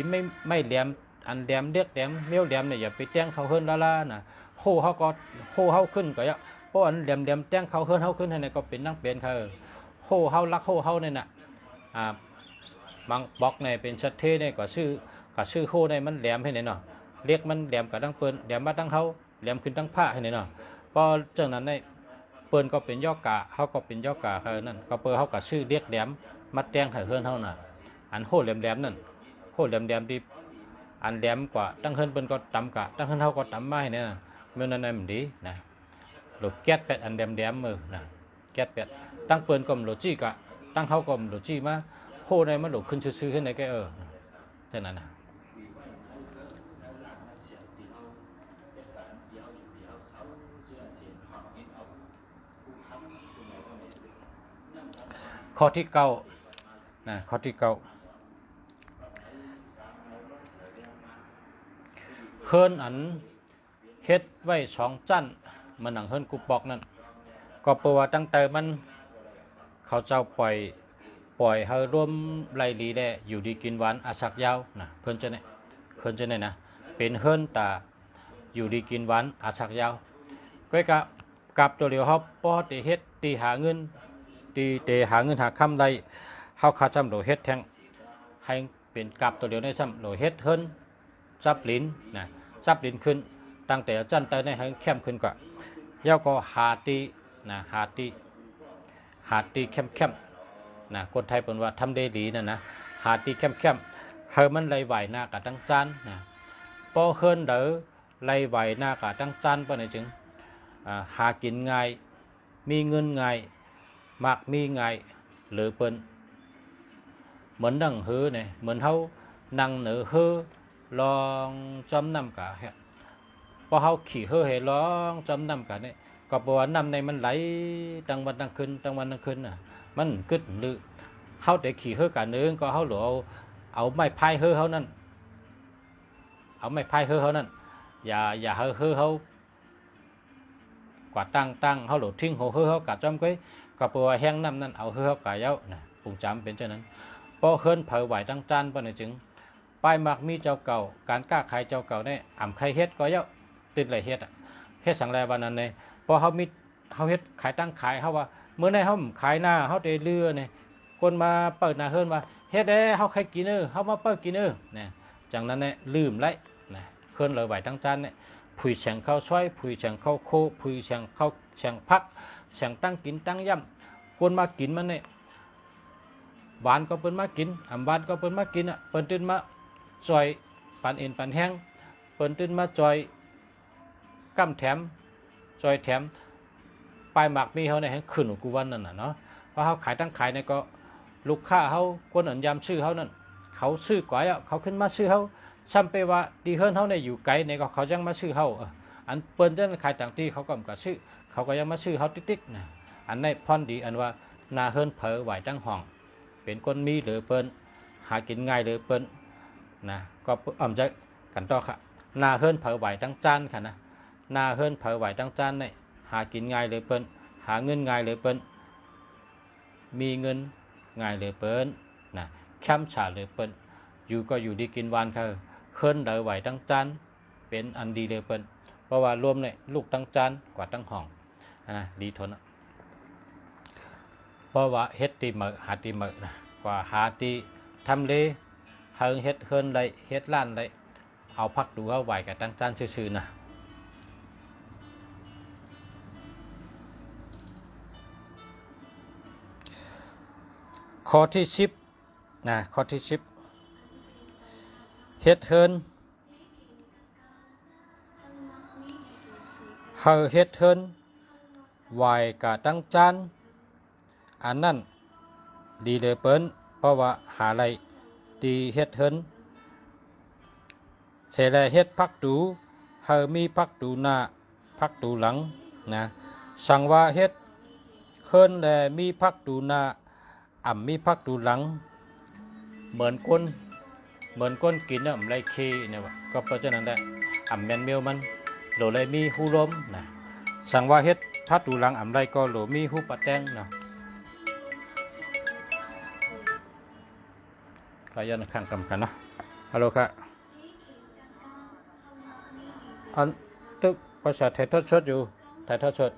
ไม่แหลมอันแหลมเรียกแหลมเมียวแหลมเนี่ยอย่าไปแต่งเขาเฮิรนละๆนะโคเฮาก็โคเฮาขึ้นก็เพราะอันแหลมแต่งเขาเฮิรนเฮาขึ้นให้เนี่ยก็เป็นนั่งเป็นเขาโคเฮารักโคเฮาเนี่ยน่ะบางบอกเนี่ยเป็นชัดเทเนี่ยก็ชื่อโคเนี่ยมันแหลมให้เนี่ยเนาะเรียกมันแหลมกับตั้งเปิ้นแหลมมาตั้งเฮาแหลมขึ้นตั้งผ้าให้เนี่ยเนาะก็จังนั้นเนี่ยเปิ้นก็เป็นย่อกะเฮาก็เป็นย่อกะเขานั่นก็เปิ้นเฮาก็ชื่อเรียกแหลมมาแต่งให้เฮิรนเฮาน่ะอันโคแหลมนั่นโคแหลมที่อันแหลมกว่าตั้งเฮิรนเปิ้นก็ตำกะตั้งเฮิรนเฮาก็ตำมาให้เนี่ยเมื่อนั้นมันดีนะหลุดแก๊สเป็ดอันแหลมมือนะแก๊สเป็ดตั้งเปิ้นก็หลุดจี้กะตั้งเฮาก็หลุดจี้มาโคในมันหลุดขึ้นชื่อขึ้นในแกเท่านั้นนะข้อที่เก้านะข้อที่เก้าเฮิรนอันเฮ็ดไว้สองจั่นมันหนังเฮิรนกุบบอกนั่นก็เพราะว่าตั้งแต่มันเขาเจ้าปล่อยให้ร่วมไล่ลีได้อยู่ดีกินหวานอาศักยาวนะเพิ่นจะเนี่ยนะเป็นเฮิรนตาอยู่ดีกินหวานอาศักยาวก็กับตัวเดียวเขาพอได้เฮ็ดตีหาเงินตีเตหาเงินหาคำได้เฮาขาจำโหลเฮ็ดแทงให้เป็นกับตัวเดียวในซ้ำโหลเฮ็ดเฮิรนจับลิ้นนะจับลิ้นขึ้นตั้งแต่จันเตอร์ในให้เข้มขึ้นกว่าเย้าก็หาตีนะหาตีเข้มนะคนไทยเป็นว่าทำได้ดีนะหาตีเข้มเฮอมันไล่ไหวหน้ากับตั้งจานนะพอเฮิรนเดอไล่ไหวหน้ากับตั้งจานปะเนี่ยจึงหากินง่ายมีเงินง่ายมากมีง่ายหรือเปิ้นเหมือนนั่งเฮือเนี่ยเหมือนเขานั่งเหนือเฮือลองจำนำกะฮะพอเขาขี่เฮือให้ลองจำนำกะเนี่ยก็บอกว่าน้ำในมันไหลตั้งวันตั้งคืนน่ะมันกึดหรือเขาแต่ขี่เฮือกะนึงก็เขาหลวเอาไม้พายเฮือเขานั่นอย่าเฮือเขากว่าตั้งเขาหลวทิ้งหัวเฮือเขากะจำไว้ก็บอกว่าแห้งน้ำนั่นเอาเฮือเขากะเย้านะปุ่งจำเป็นเช่นนั้นพอเฮิรนเผยไหวตั้งจานปะเนี่ยจึงป้ายมักมีเจ้าเก่าการกล้าขายเจ้าเก่าเนี่ยอ่ำใครเฮ็ดก็เย้าติดอะไรเฮ็ดสังแรวันนั้นเนี่ยพอเขาเฮ็ดขายตั้งขายเขาว่าเมื่อในเขาขายหน้าเขาเตะเรือเนี่ยคนมาเปิดหน้าเฮิรนว่าเฮ็ดเขาใครกินเขามาเปิดกินเนี่ยจากนั้นเนี่ยลืมไรนะเฮิรนเลยไหวตั้งจานเนี่ยผุยแฉงเข้าช่วยผุยแฉงเข้าโคผุยแฉงเข้าแฉงพักแฉงตั้งกินตั้งย่ำคนมากินมันเนี่ยหวานก็เปิ้นมากินหวานก็เปิ้นมากินเปิ้นตื่นมาจอยปันเอ็นปันแห้งเปิ้นตื่นมาจอยกั้มแถมจอยแถมปลายหมักมีเขาในให้ขึ้นกูวันนั่นน่ะเนาะเพราะเขาขายตั้งขายในก็ลูกค้าเขาคนอันยำชื่อเขานั่นเขาซื้อกว่าเขาขึ้นมาซื้อเขาซ้ำไปว่าดีเฮิรนเขาในอยู่ไกลในก็เขายังมาซื้อเขาอันเปิ้นจะขายต่างที่เขาก็มาซื้อเขาก็ยังมาซื้อเขาติ๊กๆนะอันในพรดีอันว่านาเฮิรนเผอไหวตั้งห้องเป็นคนมีหรือเปิ้นหากินง่ายหรือเปิ้นนะก็ใจกันต่อค่ะนาเฮิรนเผอไหวตั้งจานค่ะนะนาเฮิรนเผอไหวตั้งจานเนี่ยหากินง่ายหรือเปิ้นหาเงินง่ายหรือเปิ้นมีเงินง่ายหรือเปิ้นนะแคมฉาหรือเปิ้นอยู่ก็อยู่ดีกินวานเขาเฮิรนเดอไหวตั้งจานเป็นอันดีหรือเปิ้นเพราะว่ารวมเนี่ยลูกตั้งจานกว่าตั้งห้องนะดีทนเพราะว่าเฮ็ดตีเหมอหาตีเหมอนะกว่าหาตีทำเลเฮิงเฮ็ดเฮิรนได้เฮ็ดล้านได้เอาพักดูเอาไหวกับตั้งจานซื่อๆนะข้อที่10นะข้อที่10เฮ็ดเฮิรนเฮ็ดเฮิรนไหวกับตั้งจานอันนั้นดีเลยเปิ้นเพราะว่าหาอะไรดีเฮ็ดเฮิรนเสร็จแล้วเฮ็ดพักดูมีพักดูหน้าพักดูหลังนะสั่งว่าเฮ็ดเฮิรนและมีพักดูหน้ามีพักดูหลังเหมือนคน เหมือนก้นกินเนี่ยไรคีเนี่ยวะก็เพราะฉะนั้นได้แมนเมียวมันโหลเลยมีหูล้มนะสั่งว่าเฮ็ดพัดตูหลังไรก็โหลมีหูปะแตงเนาะก็ยันข้างกำกันเนาะฮัลโหลค่ะอันตึกประชาถ่ายทอดสดอยู่ถ่ายทอดสด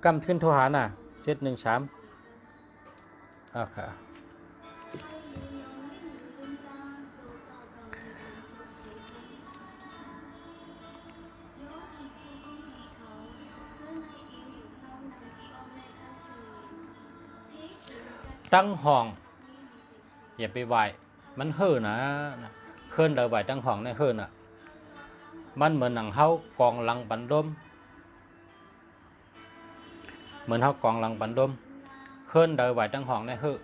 กำขึ้นโทรหาน่ะ713ค่ะตั้งห้องอย่าไปไหวมันเฮ่อนะเคลื่อนเดินไหวตั้งห้องในเฮ่อน่ะมันเหมือนหนังเฮากองหลังบันดมเหมือนเฮากองหลังบันดมเคลื่อนเดินไหวตั้งห้องในเฮ่อ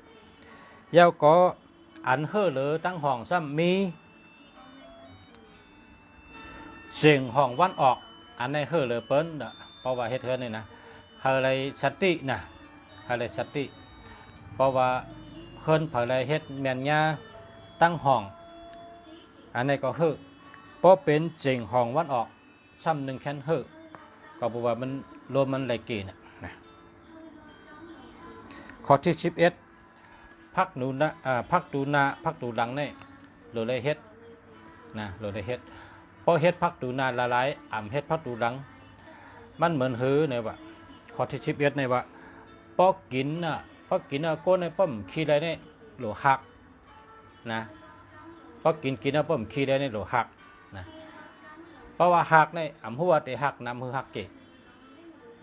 ยาวก็อันเฮ่อหรือตั้งห้องซ้ำมีเสียงห้องวันออกอันในเฮ่อหรือเปิ้นเพราะว่าเฮ็ดเฮือนนี่นะเฮอไรสตินะเฮอไรสติเพราะว่าเฮิรนเผยไรเฮ็ดแมนยาตั้งห้องอันนี้ก็เฮ่อเพราะเป็นเสียงห้องวันออกซ้ำหนึ่งแค่นเฮ่อก็บอกว่ามันรวมมันไรกี่นะข้อที่11พักดูนะพักดูนาพักดูหลังนี่โหลเลยเฮ็ดนะโหลเลยเฮ็ดพอเฮ็ดพักดูนาละลายเฮ็ดพักดูหลังมันเหมือนหือเนี่ยว่าข้อที่11เนี่ยว่าพอกินน่ะก้นในป้อมขี้ได้เนี่ยโหลหักนะพอกินป้อมขี้ได้เนี่ยโหลหักนะเพราะว่าหักเนี่ยหัวแต่หักน้ำมือหักเกะ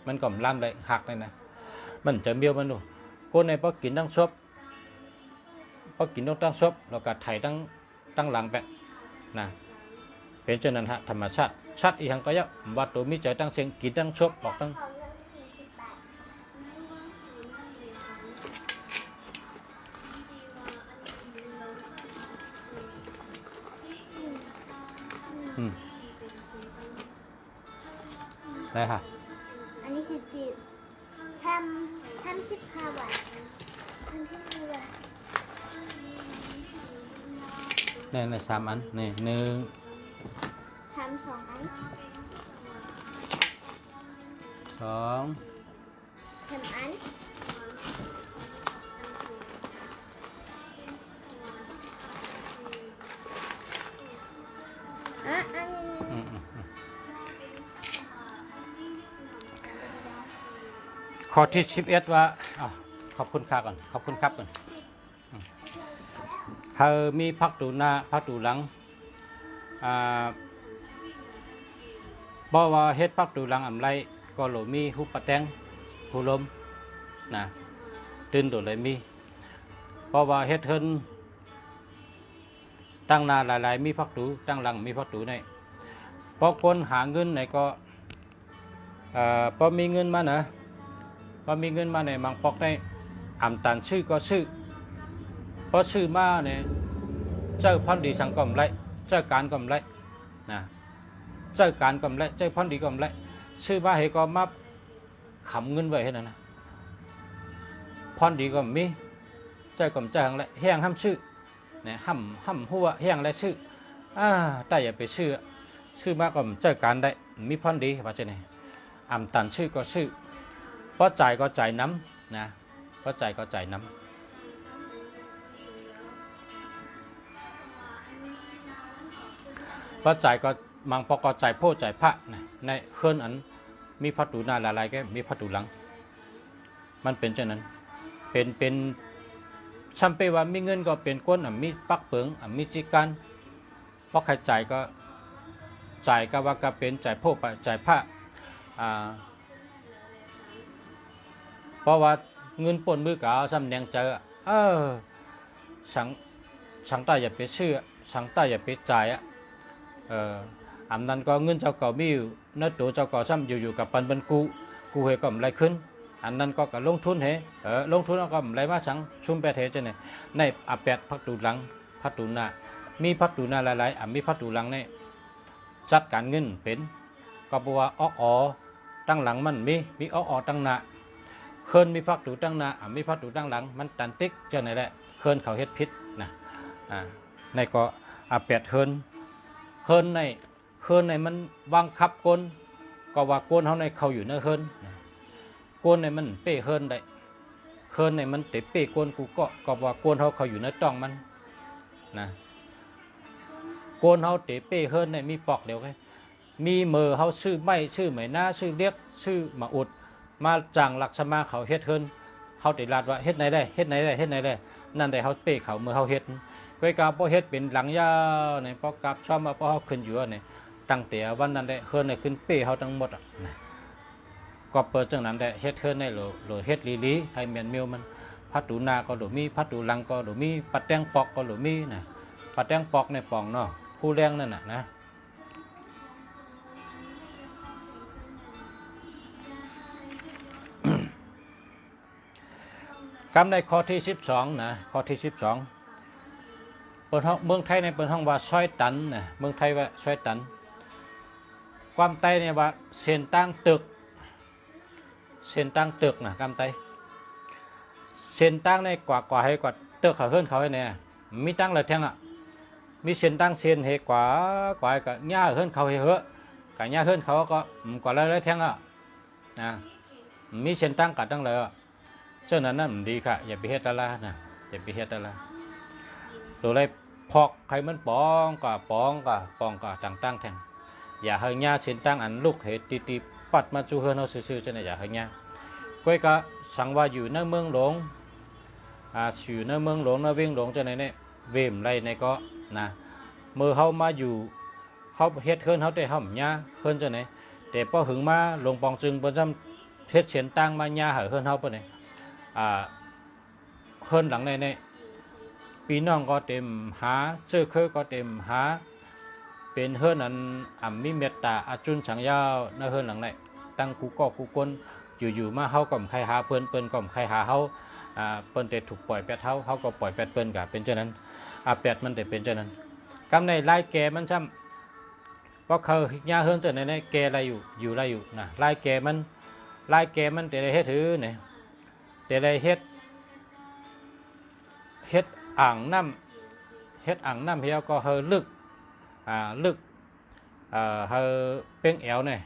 มันก็ล่ำเลยหักเลยนะมันจะเบี้ยวมันดูก้นในพอกินตั้งซบตั้งซบแล้วก็ไถตั้งหลังไปนะเป็นเช่นนั้นฮะธรรมชาติชัดอีกครั้งก็ยับวัดตัวมิจฉาตั้งเสียงกินตั้งซบออกตั้งได้ค่ะอันนี้10ทำ15 บาทใน3 อันนี่ทำ2 อัน2ทำอันอันนี้ข้อที่11ว่าขอบคุณครับก่อนขอบคุณครับก่อนเธอมีพักดูหน้าพักดูหลังบอกว่าเฮ็ดพักดูหลังไรก็โหลมีหุบปะแตงหูลมนะตื่นโดดเลยมีเพราะว่าเฮ็ดเฮินตั้งนาหลายๆมีพักดูตั้งหลังมีพักดูในพอคนหาเงินไหนก็พอมีเงินมานะพอมีเงินมาในมังปอกได้ตันชื่อก็ชื่อเพราะชื่อมาเนี่ยเจ้าพันดีสังกรมไรเจ้าการกรมไรนะเจ้าการกรมไรเจ้าพันดีกรมไรชื่อมาให้ก็มาขำเงินไว้ให้นั่นนะพันดีก็มีเจ้ากรมเจ้าหังไรแห้งห้ามชื่อเนี่ยห้ำหัวแห้งไรชื่อแต่อย่าไปชื่อมากก็เจ้าการได้มีพันดีว่าจะไหนตันชื่อก็ชื่อเพราะจ่ายก็จ่ายน้ำนะเพราะจ่ายก็จ่ายน้ำเพราะจ่ายก็มังปอกก็จ่ายโพจ่ายพระนะในเคลื่อนอันมีพัดดูหน้าละลายก็มีพัดดูหลังมันเป็นเช่นนั้นเป็นชัมเปว่ามีเงินก็เป็นก้นมีปักเปิงมีจิการเพราะใครจ่ายก็ว่าก็เป็นจ่ายโพจ่ายพระเพราะว่าเงินปนมือเก่าซ้ำแดงเจอสังตาอย่าไปเชื่อสังตาอย่าไปจ่ายอันนั้นก็เงินเจ้าเก่ามีอยู่นัดตัวเจ้าเก่าซ้ำอยู่กับปันกูเหก็ไม่ขึ้นอันนั้นก็ลงทุนลงทุนแล้วก็ไม่มาสังชุ่มแปดเหจะเนี่ยในแปดพักดูหลังพักดูหน้ามีพักดูหน้าหลายๆมีพักดูหลังเนี่ยจัดการเงินเป็นก็บอกว่าตั้งหลังมันมีตั้งหน้าเคลื่อนมีพักดูตั้งหน้ามีพักดูตั้งหลังมันตันติ๊กเจ้าไหนแหละเคลื่อนเขาเฮ็ดพิษนะ ในก็แปดเฮินในมันบังคับก้นก็ว่าก้นเขาในเขาอยู่ในเฮินก้นในมันเป้เฮินได้เฮินในมันเตะเป้ก้นกูก็ว่าก้นเขาอยู่ในต้องมันนะก้นเขาเตะเป้เฮินในมีปอกเดียวแค่มีมือเขาชื่อไม่ชื่อไหมหน้าชื่อเรียกชื่อมาอุดมาจังหลักสมาเขาเฮ็ดเฮินเขาติดลาดว่าเฮ็ดไหนได้นั่นได้เขาเป้เขาเมื่อเขาเฮ็ดก้อยกาพอเฮ็ดเป็นหลังยาวในพอกราบชอบมาพอเขาขึ้นอยู่เนี่ยตั้งแต่วันนั้นได้เฮินในขึ้นเป้เขาทั้งหมดก็เปิดจังนั้นได้เฮ็ดเฮินในโหลเฮ็ดลีให้เมียนเมียวมันพัดตูนาก็หลมีพัดตูลังก็หลมีปัดแตงปอกก็หลมีนะปัดแตงปอกในปองเนาะผู้แรงนั่นน่ะนะกำในข้อที่12นะข้อที่12เปิดห้องเมืองไทยในเปิดห้องว่าซอยตันนะเมืองไทยว่าซอยตันความไตเนี่ยว่าเส้นตั้งตึกนะกำไตเส้นตั้งในกว่าให้กว่าตึกเขาเฮิรนเขาให้เนี่ยมีตั้งเลยแท่งมีเส้นตั้งเส้นให้กว่าก็หญ้าเฮิรนเขาให้เหอะกับหญ้าเฮิรนเขาก็กว่าเลยแท่งนะมีเส้นตั้งกัดตั้งเลยเจ้านั้นมันดีค่ะอย่าไปเฮ็ดอะไรนะอย่าไปเฮ็ดอะไรตัวไรพอกใครมันปองก็ตั้งแทงอย่าให้ญาเส้นตั้งอันลูกเหตุตีปัดมาจูเฮือนเอาซื่อๆจะอย่าให้ญาก้อยก็สั่งว่าอยู่ในเมืองหลวงอยู่ในเมืองหลวงในเวียงหลวงจะไหนเนี่ยเวมไรในก็นะเมื่อเขามาอยู่เขาเฮ็ดเฮือนเขาได้เขาญาเฮือนจะไหนแต่พอหึงมาหลวงปองจึงเปิ้นจำเฮ็ดเส้นตั้งมาญาให้เฮือนเขาเปิ้นเนี่ยเฮิรนหลังในปีน้องก็เต็มหาเจ้าเคยก็เต็มหาเป็นเฮิรนอันมีเมตตาอาจุนฉังยาวในเฮิรนหลังในตั้งกูก็กูก้นอยู่มาเฮาก็ใครหาเปิ้นก็ใครหาเฮาเปิ้นแต่ถูกปล่อยแปดเฮาก็ปล่อยแปดเปิ้นก็เป็นเช่นนั้นแปดมันแต่เป็นเช่นนั้นกำในลายแก่มันซ้ำเพราะเขาญาเฮิรนจะในแก่อะไรอยู่อะไรอยู่นะลายแก่มันแต่ได้เฮ็ดถือเนี่ยแต่ได้เฮ็ดอ่างน้ำเฮียก็เฮลึกเฮเป้งแอวเนี่ย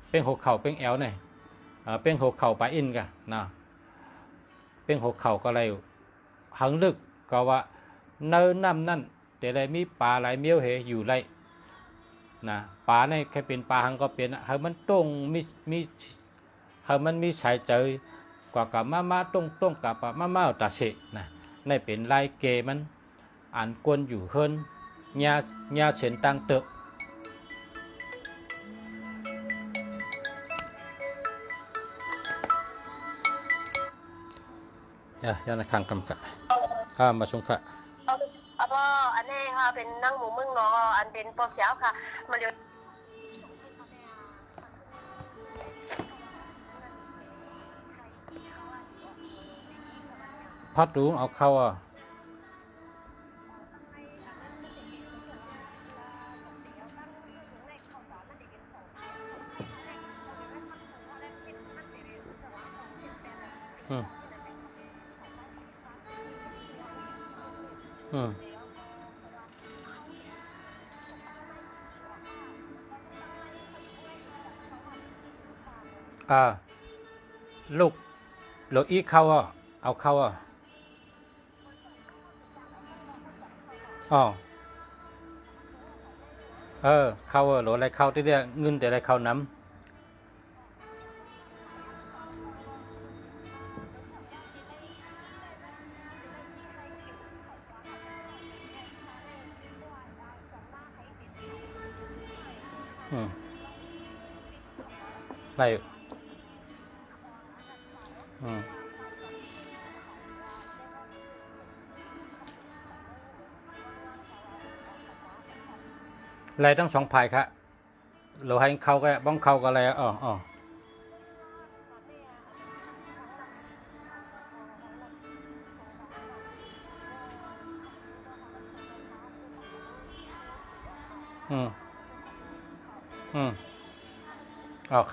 เป้งหกเข่าเป้งแอวเนี่ยเป้งหกเข่าปลาอินกันนะเป้งหกเข่าก็อะไรหังลึกก็ว่าเนื้อน้ำนั่นแต่ได้มีปลาไหลเมียวเหอยู่ไรนะปลาเนี่ยแค่เป็นปลาหังก็เป็นเฮมันต้งมีเฮมันมีสายเจยกว่ากับมาต้งกับมาตาเสนะในเป็นลายเกมันอ่านกวนอยู่เฮิรนญาเส้นตั้งเตอะยาในคังกำกะมาชงค่ะอันนี้ค่ะเป็นนั่งหมูมึงเนาะอันเป็นปอเสียวค่ะมันเดี๋ยวพัดรู้เอาเข้าลูกเราอีเข้าเอาเข้าอ๋อเข้าโหลอะไรเข้าที่เดียเงินแต่อะไรเข้าน้ำได้อะไรทั้งสองภายครับเราให้เข้าก็บ้องเข้าก็อะไรค่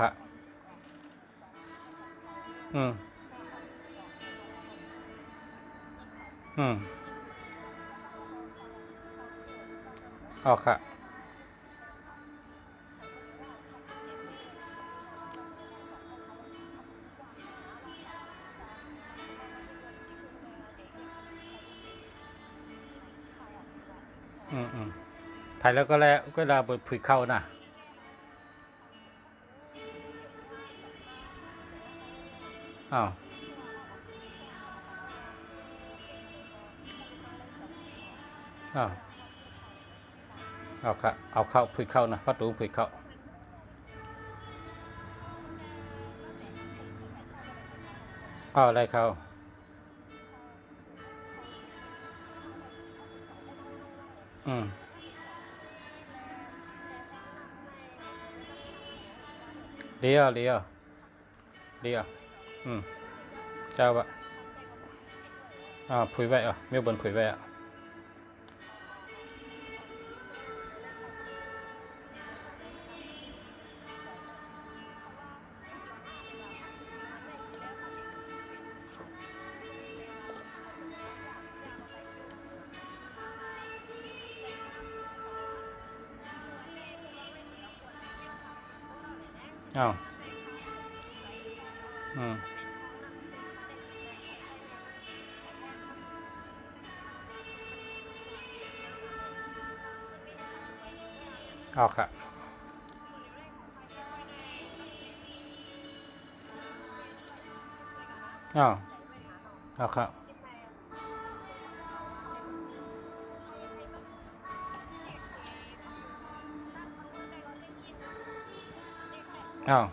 ะ เอาค่ะถ่ายแล้วก็ลาบทผุยเข้านะอ้าวอ้าวเอาค่ะเอาเข้าผุยเข้านะประตูผุยเข้าเอาอะไรเข้าเลี้ยวเจ้าวะผุยไว้เมียวบนผุยไว้อ้าวเอาค่ะอ้าวเอาค่ะอ้าว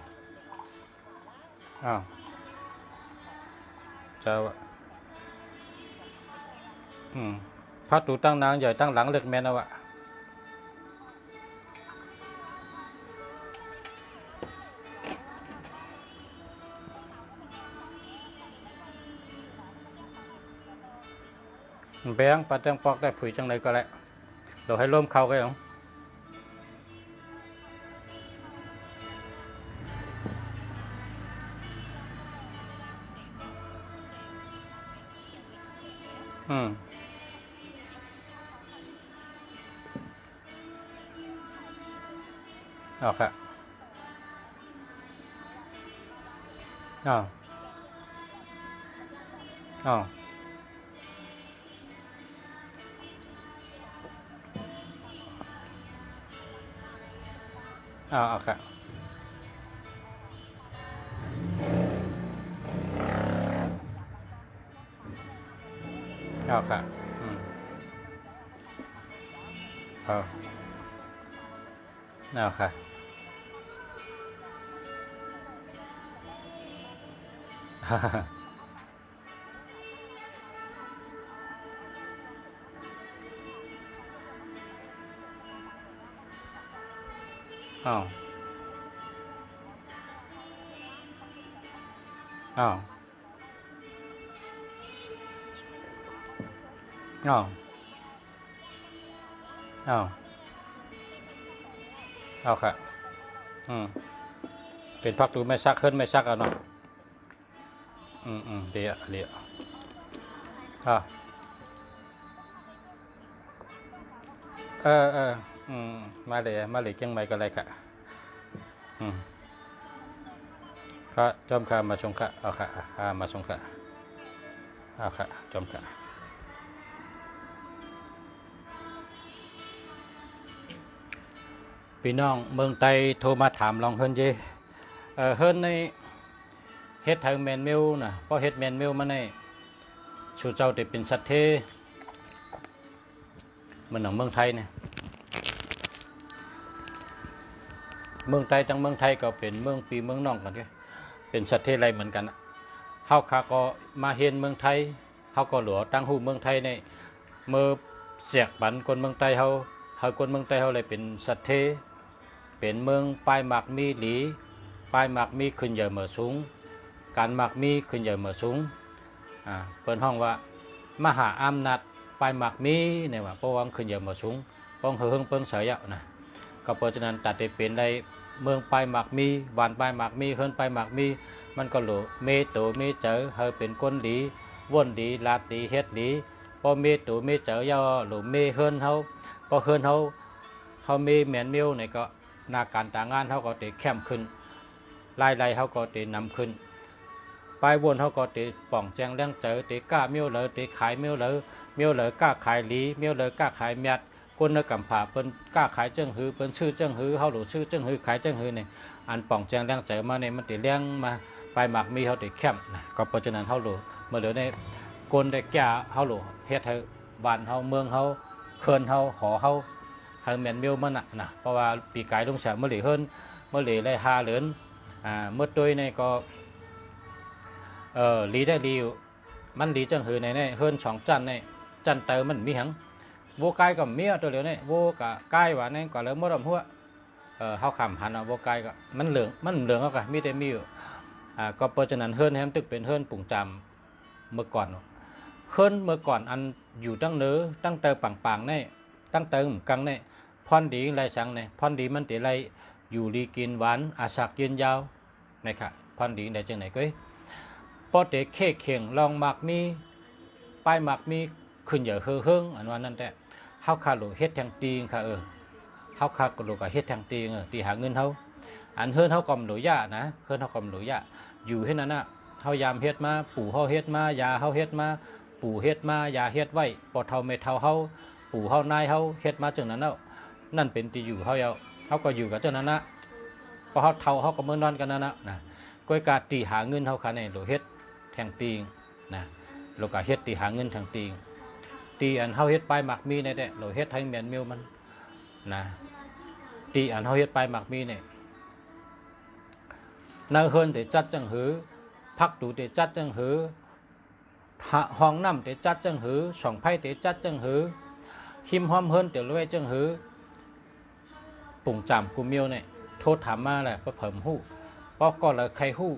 เจ้าวะพระตูตั้งนางใหญ่ตั้งหลังเล็กแม่นเอาวะแบงปัดจังปอกได้ผุยจังเลยก็แล้วเราให้ร่มเข้ากันหรอเอาค่ะเอาค่ะเอาค่ะเอาค่ะอ้าวเอาค่ะเป็นพักตูไม่ซักขึ้นไม่ซักเอาเนาะเดี๋ยวมาเลยเชียงใหม่ก็เลยค่ะค่ะจอมค่ะมาชงค่ะเอาค่ะมาชงค่ะเอาค่ะจอมค่ะพี่น้องเมืองไต้โทรมาถามลองเฮิรนเจเฮิรนในเฮ็ดทางแมนเมลนะเพราะเฮ็ดแมนเมลมาในชูเจ้าแต่เป็นสัตว์เทมันหนังเมืองไทยเนี่ยเมืองไทยทั้งเมืองไทยก็เป็นเมืองปีเมืองน้องกันที่เป็นสัตว์เทไรเหมือนกันเฮาขาก็มาเห็นเมืองไทยเฮาก็หลัวตั้งหูเมืองไทยในเมื่อเสียกบันคนเมืองไทยเฮาคนเมืองไทยเฮาเลยเป็นสัตว์เทเป็นเมืองปลายหมากมีหลีปลายหมากมีขึ้นใหญ่เหมือสูงการหมากมีขึ้นใหญ่เหมือสูงเปิดห้องว่ามหาอำนาจปลายหมากมีเนี่ยว่าเพราะว่าขึ้นใหญ่เหมือสูงป้องเฮิงเปิ้งเสยยะนะก็เพราะฉะนั้นตัดได้เป็นในเมืองปลายหมากมีวานปลายหมากมีเฮินปลายหมากมีมันก็หลุเมตุเมเจอเฮาเป็นคนดีว่นดีลาดดีเฮ็ดดีพอเมตุเมเจอย่อหลุเมเฮินเฮาพอเฮินเฮา เขามีแมนมิวเนี่ยก็หน้าการต่างงานเขาก็เตะเข้มขึ้นรายเขาก็เตะนำขึ้นไปวนเขาก็เตะป่องแจงเรื่องเจอเตะก้ามิวเลยเตะขายมิวเลยก้าขายหลีมิวเลยก้าขายเมียดคนในกำผาเปิ้นก้าขายเจิ้งหือเปิ้นชื่อเจิ้งหือเขาหลูชื่อเจิ้งหือขายเจิ้งหือเนี่ยอันป่องแจงเรื่องเจอมาเนี่ยมันเตะเลี้ยงมาไปหมักมีเขาเตะเข้มนะก็เพราะฉะนั้นเขาหลูเมื่อเหลือในคนได้แก่เขาหลูเฮ็ดให้บ้านเขาเมืองเขาเขื่อนเขาหอเขาให้แมนมิวมันนะเพราะว่าปีกายลงเสียเมื่อเหลือเฮิรนเมื่อเหลือได้5 เหรียญเมื่อตัวนี่ก็ลีได้ลีมันลีจังหือในนี่เฮิรน2 จันนี่จันเตอมันมีหังโวกายกับเมียตัวเหลือนี่โวกับกายว่านี่ก็เหลือเมื่อรำหัวเขาขำหันเอาโวกายก็มันเหลืองเขาก็มีแต่มีอยู่ก็เพราะฉะนั้นเฮิรนแฮมตึกเป็นเฮิรนปุ่งจำเมื่อก่อนเฮิรนเมื่อก่อนอันอยู่ตั้งเนื้อตั้งเตอปังๆนี่ตั้งเติมกังนี่พรดีไรสังนี่พรดีมันติไรอยู่ดีกินหวานอาศักยืนยาวนะครับพรดีได้จังไหนก็พอเด็กเข่งลองหมักมีป้ายหมักมีขึ้นใหญ่เฮืองอันว่านั่นแต่เฮาคาโลเฮ็ดทางตีงค่ะเฮาคาโลกับเฮ็ดทางตีงตีหาเงินเฮาอันเฮือนเฮากำหลยะนะเฮือนเฮากำหลยะอยู่ให้นั่นน่ะเฮายามเฮ็ดมาปู่เฮาเฮ็ดมายาเฮาเฮ็ดมาปู่เฮ็ดมายาเฮ็ดไว้ปอเท่าไม่เท่าเฮาปู่เฮานายเฮาเฮ็ดมาจังนั้นแล้วนั่นเป็นที่อยู่เฮาเฮาก็อยู่กับเจ้านั้นนะพอเฮาเท่าเฮาก็มื้อนอนกันนั่นนะก้อยกาตีหาเงินเฮาค่ะนี่โลเฮ็ดแทงตีงนะโลกาเฮ็ดตีหาเงินทางตีงตีอันเฮาเฮ็ดปลายหมักมีนี่แหละโลเฮ็ดให้แม่นมิวมันนะตีอันเฮาเฮ็ดปลายหมักมีนี่นาเฮิรนแต่จัดจังหือพักดูแต่จัดจังหือห้องน้ำแต่จัดจังหือสองไผ่แต่จัดจังหือหิมหอมเฮิรนแต่รวยจังหือปุ่งจำกูเมียวเนี่ยโทษถามมาแหละเพราะเพิ่มหู้เพราะก่อนเลยใครหู้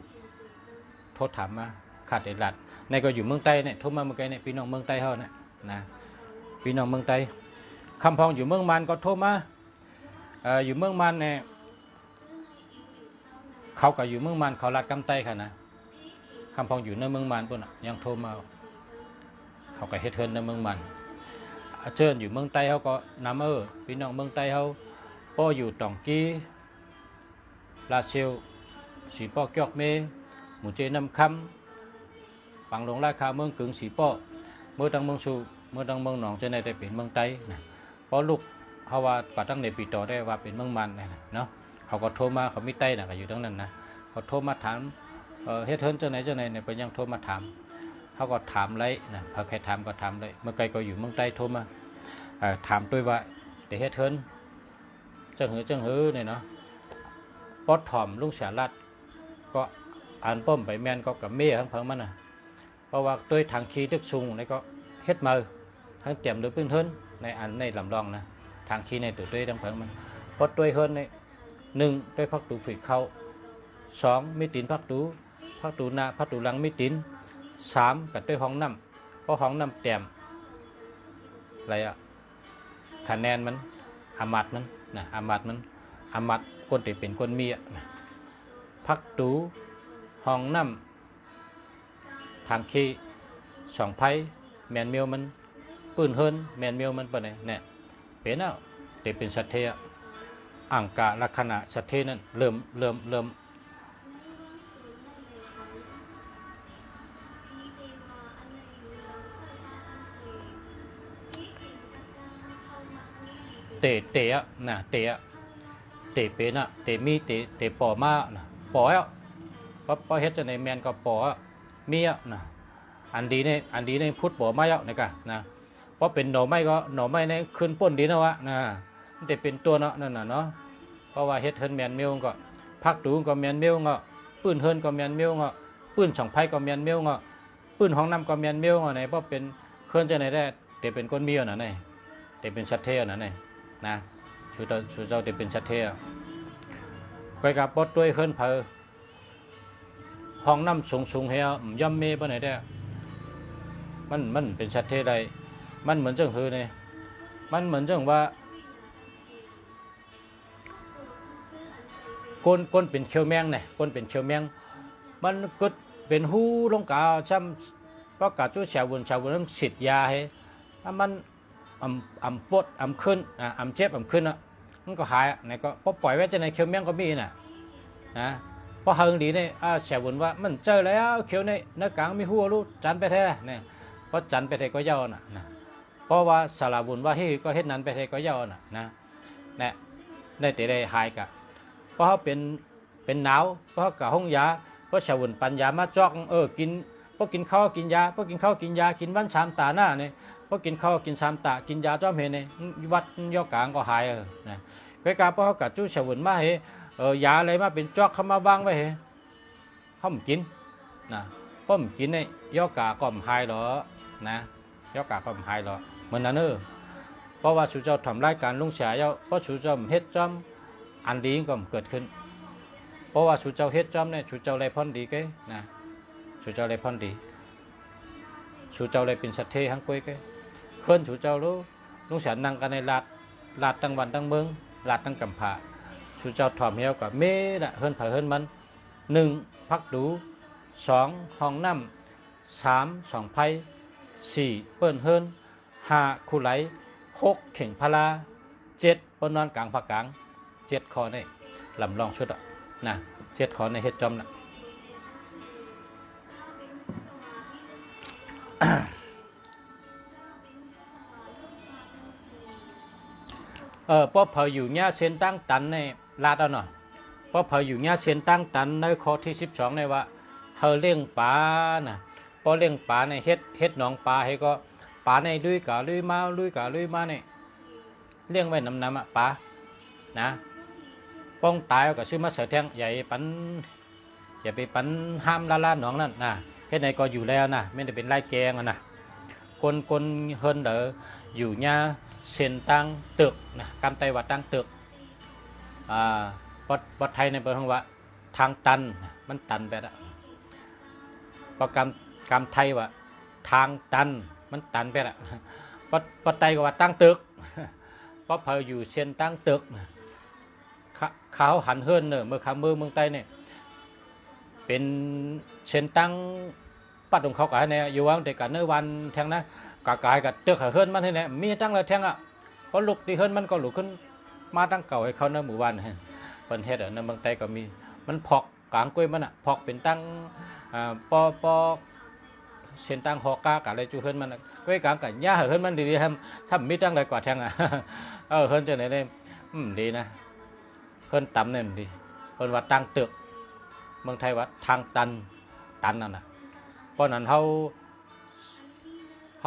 โทษถามมาขาดเด็ดหลัดในก็อยู่เมืองใต้เนี่ยโทษมาเมื่อกี้เนี่ยพี่น้องเมืองใต้เขาเนี่ยนะพี่น้องเมืองใต้คำพองอยู่เมืองมันก็โทษมาอยู่เมืองมันเนี่ยเขาก็อยู่เมืองมันเขาลัดกำไตค่ะนะคำพองอยู่ในเมืองมันปุ่นยังโทรมาเขาก็เฮ็ดเทินในเมืองมันเชิญอยู่เมืองใต้เขาก็นำพี่น้องเมืองใต้เขาป้ออยู่ตองกี้ลาเซียวสีป้อเกียกเมหมู่เจนำคำปังหลงราคาเมืองกึ่งสีป้อเมื่อดังเมืองสูเมื่อดังเมืองหนองจะในได้เป็นเมืองใต้นะเพราะลูกเขาว่าป่าตั้งในปีต่อได้ว่าเป็นเมืองมันเนาะเขาก็โทรมาเขามีใต้นะก็อยู่ตรงนั้นนะเขาโทรมาถามเฮ็ดเทินเจ้าไหนเนี่ยเป็นยังโทรมาถามเขาก็ถามเลยนะพอใครถามก็ถามเลยเมื่อไกลก็อยู่เมืองใต้โทรมาถามตัวว่าแต่เฮ็ดเทินจังหือเนี่ยเนาะปอดถ่อมลุงเสียรัดก็อ่านป้อมไปแมนก็กับเมียทั้งเพิ่งมันนะเพราะว่าตัวทางขี้ตึกซุงนี่ก็เฮ็ดมือทั้งเตรียมหรือพื้นเทินในอันในลำลองนะทางขี้ในตัวทั้งเพิ่งมันพอตัวเฮินใน1ด้วยพักตูฝีเข้า2มีตีนพักตูหน้าพักตูหลังมีตีน3กับด้วยห้องน้ำเพราะห้องน้ำเตรียมอะไรคะแนนมันอามัดมันนะอามัดคนที่เป็นคนมีนะพักตูห้องน้ำทางขี้2 ไผ่แมนเมียวมันปืนเฮินแมนเมียวมันปะเนี่ยเป็นแล้วแต่เป็นสัตเทอังกาลักษณะสัตเทนั้นเริ่มเตะนะเตะเป็นเตะมีเตะปอมานะปอเพราะเฮ็ดจะในแมนก็ปอมีนะอันดีในพุทธปอมาเนี่ยกะนะเพราะเป็นหน่อไม้ก็หน่อไม้ในขึ้นป้นดีนะวะนะแต่เป็นตัวนั่นน่ะเนาะเพราะว่าเฮ็ดเฮิรนแมนเมียวก็พักตูก็แมนเมียวก็ปืนเฮิรนก็แมนเมียวก็ปืน2 ไผ่ก็แมนเมียวก็ปืนห้องน้ำก็แมนเมียวก็ไหนเพราะเป็นเฮิรนจะไหนได้แต่เป็นคนมีน่ะไหนแต่เป็นสัตเทน่ะไหนนะสุดเจ้าแต่เป็นสัตเทก้อยกับปอดด้วยเฮิรนเพอห้องน้ำสูงเฮียย่อมเมย์ปะไหนได้มันเป็นสัตเทใดมันเหมือนจังหือเนี่ยมันเหมือนจังว่าก้นเป็นเขียวแมงเนี่ยก้นเป็นเขียวแมงมันก็เป็นหูลงกาช้ำเพราะกาจู้ชาวบุญนั้นฉีดยาให้มันปวดขึ้นเจ็บขึ้น มันก็หายไหนก็พอปล่อยไว้จะในเขียวเมี่ยงก็มีน่ะนะพอเฮงดีเนี่ยเสียบุญว่ามันเจอแล้วเขียวในเนื้อกลางมีหัวลูกจันไปแท้เนี่ยเพราะจันไปแท้ก็เย้าน่ะนะเพราะว่าสารบุญว่าเฮ้ก็เฮ็ดนั้นไปแท้ก็เย้าน่ะนะเนี่ยได้แต่ได้หายกะเพราะเขาเป็นหนาวเพราะกับห้องยาเพราะเสียบุญปัญญามาจอกกินพวกกินข้าวกินยาพวกกินข้าวกินยากินวัน3 ตาหน้าเนี่ยพวกกินข้าวกิน3 ตากินยาจ้อมเห็นเนี่ยวัดย่อกลางก็หายนะเวลาเพราะเขากับจู้เสียบุญมาเฮ้ยาอะไรมาเป็นจอกเข้ามาบ้างไว้เฮ้เขาไม่กินนะเพราะไม่กินเนี่ยย่อกาก็ไม่หายหรอนะย่อกาก็ไม่หายหรอเหมือนนั้นเพราะว่าสุเจ้าทำรายการลุงเสียเจ้าเพราะสุเจ้าเฮ็ดจอมอันดีก็เกิดขึ้นเพราะว่าสุเจ้าเฮ็ดจอมเนี่ยสุเจ้าเลยพ้นดีเก้นะสุเจ้าเลยพ้นดีสุเจ้าเลยเป็นสัตย์เทหังกุ้ยเก้เพื่อนสุเจ้ารู้ลุงเสียนั่งกันในลาดตั้งวันตั้งเมืองลาดตั้งกำผาสุเจ้าถอมเหี้ยวกับเม่ละเฮิรนเผยเฮิรนมัน1พักดู2ห้องน้ำ3 2ไพ่4เปิ้นเฮิรน5คู่ไหล6เข่งพลา7ปนนอนกลางผักกลาง7 คอนี่ลำลองชุดนะ7 คอในเฮ็ดจอมนะเพราะเผยอยู่เนี่ยเส้นตั้งตันในลาดเอาหน่อยเพราะเผยอยู่เนี่ยเส้นตั้งตันในข้อที่12ในว่าเธอเลี้ยงปลานะพอเลี้ยงปลาในเฮ็ดหนองปลาให้ก็ปลาในลุยกะลุยมาเนี่ยเลี้ยงไว้น้ำปลานะป้องตายก็ซื้อมาเสือแทงใหญ่ปันอย่าไปปันห้ามล่าหนองนั่นนะเฮ็ดไหนก็อยู่แล้วนะไม่ได้เป็นไร่แกงนะคนเฮิรนเดออยู่เนี่ยเส้นตั้งตึกนะกำไตว่าตั้งตึกวัดไทยในเบอร์ของว่าทางตันมันตันไปแล้วพอกำไทยว่าทางตันมันตันไปแล้ววัดไทยก็ว่าตั้งตึกเพราะเผยอยู่เส้นตั้งตึกเขาหันเฮิรนเนอะเมื่อคำมือเมืองใต้เนี่ยเป็นเส้นตั้งปัดของเขากายเนี่ยอยู่ว่างแต่กันเนื้อวันแทงนะกายกับเตือกเฮิรนมันให้เนี่ยมีตั้งเลยแทงเพราะลุกที่เฮิรนมันก็ลุกขึ้นมาตั้งเก่าให้เขาเนื้อหมู่บ้านเป็นเฮ็ดในเมืองใต้ก็มีมันพอกกลางกล้วยมันพอกเป็นตั้งปอเส้นตั้งหอกากอะไรจูเฮิรนมันกล้วยกลางกับหญ้าเฮิรนมันดีๆทำมีตั้งเลยกว่าแทงเฮิรนจะไหนเนี่ยดีนะเฮิรนต่ำเนี่ยดีเฮิรนว่าตั้งตึกเมืองไทยว่าทางตันนั่นนะเพราะนั้นเขา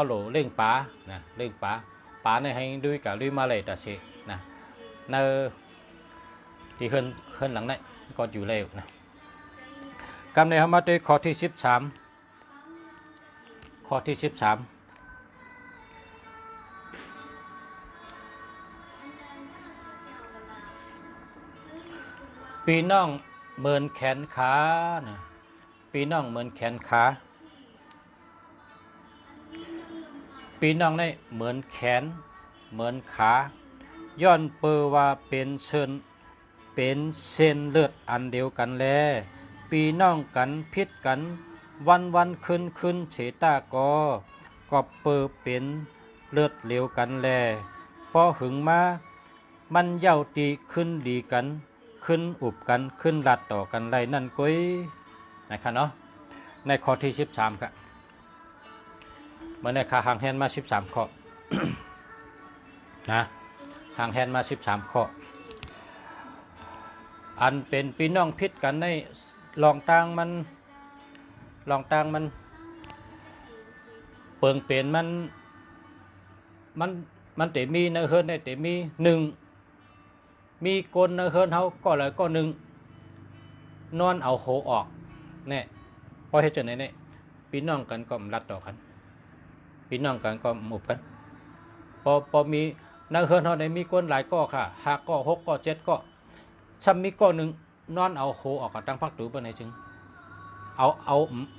โหลเล่งป่านะเล่งป่าในให้ด้วยกับลุยมาเลยแต่เสนะในที่ขึ้นหลังนี้ก็อยู่เร็วนะกำในเขามาด้วยข้อที่13ข้อที่13ปีน้องเมินแขนขานะปีน้องเมินแขนขาปีน้องในเหมือนแขนเหมือนขาย้อนเปอว่าเป็นเส้นเลือดอันเดียวกันแลปีน้องกันพิษกันวันขึ้นเฉตากก็เปอเป็นเลือดเหลวกันแลพอหึงมามันเย้าตีขึ้นดีกันขึ้นอุบกันขึ้นลัดต่อกันไรนั่นก้อยนะครับเนาะในข้อที่13ครับเมื่อในขาห่างแฮนมา13 ข้อ นะห่างแฮนมา13 ข้ออันเป็นพี่น้องพิษกันในลองต่างมันเปิงเป็นมันแต่มีในเฮิรนแต่มี1มีกลในเฮิรนเขาก็เลยก็1นอนเอาโหออกเนี่ยพอเฮ็ดจังได๋เนี่ยพี่น้องกันก็รัดต่อกันพี่น้องกันก็หมู่กันพอมีนักเฮิรนเฮาได้มีคนหลายก้อค่ะ5 ก้อ 6 ก้อ 7 ก้อซ้ำมีก้อหนึ่งนอนเอาโหออกกับตั้งพักตูเปิ้นให้จึงเอ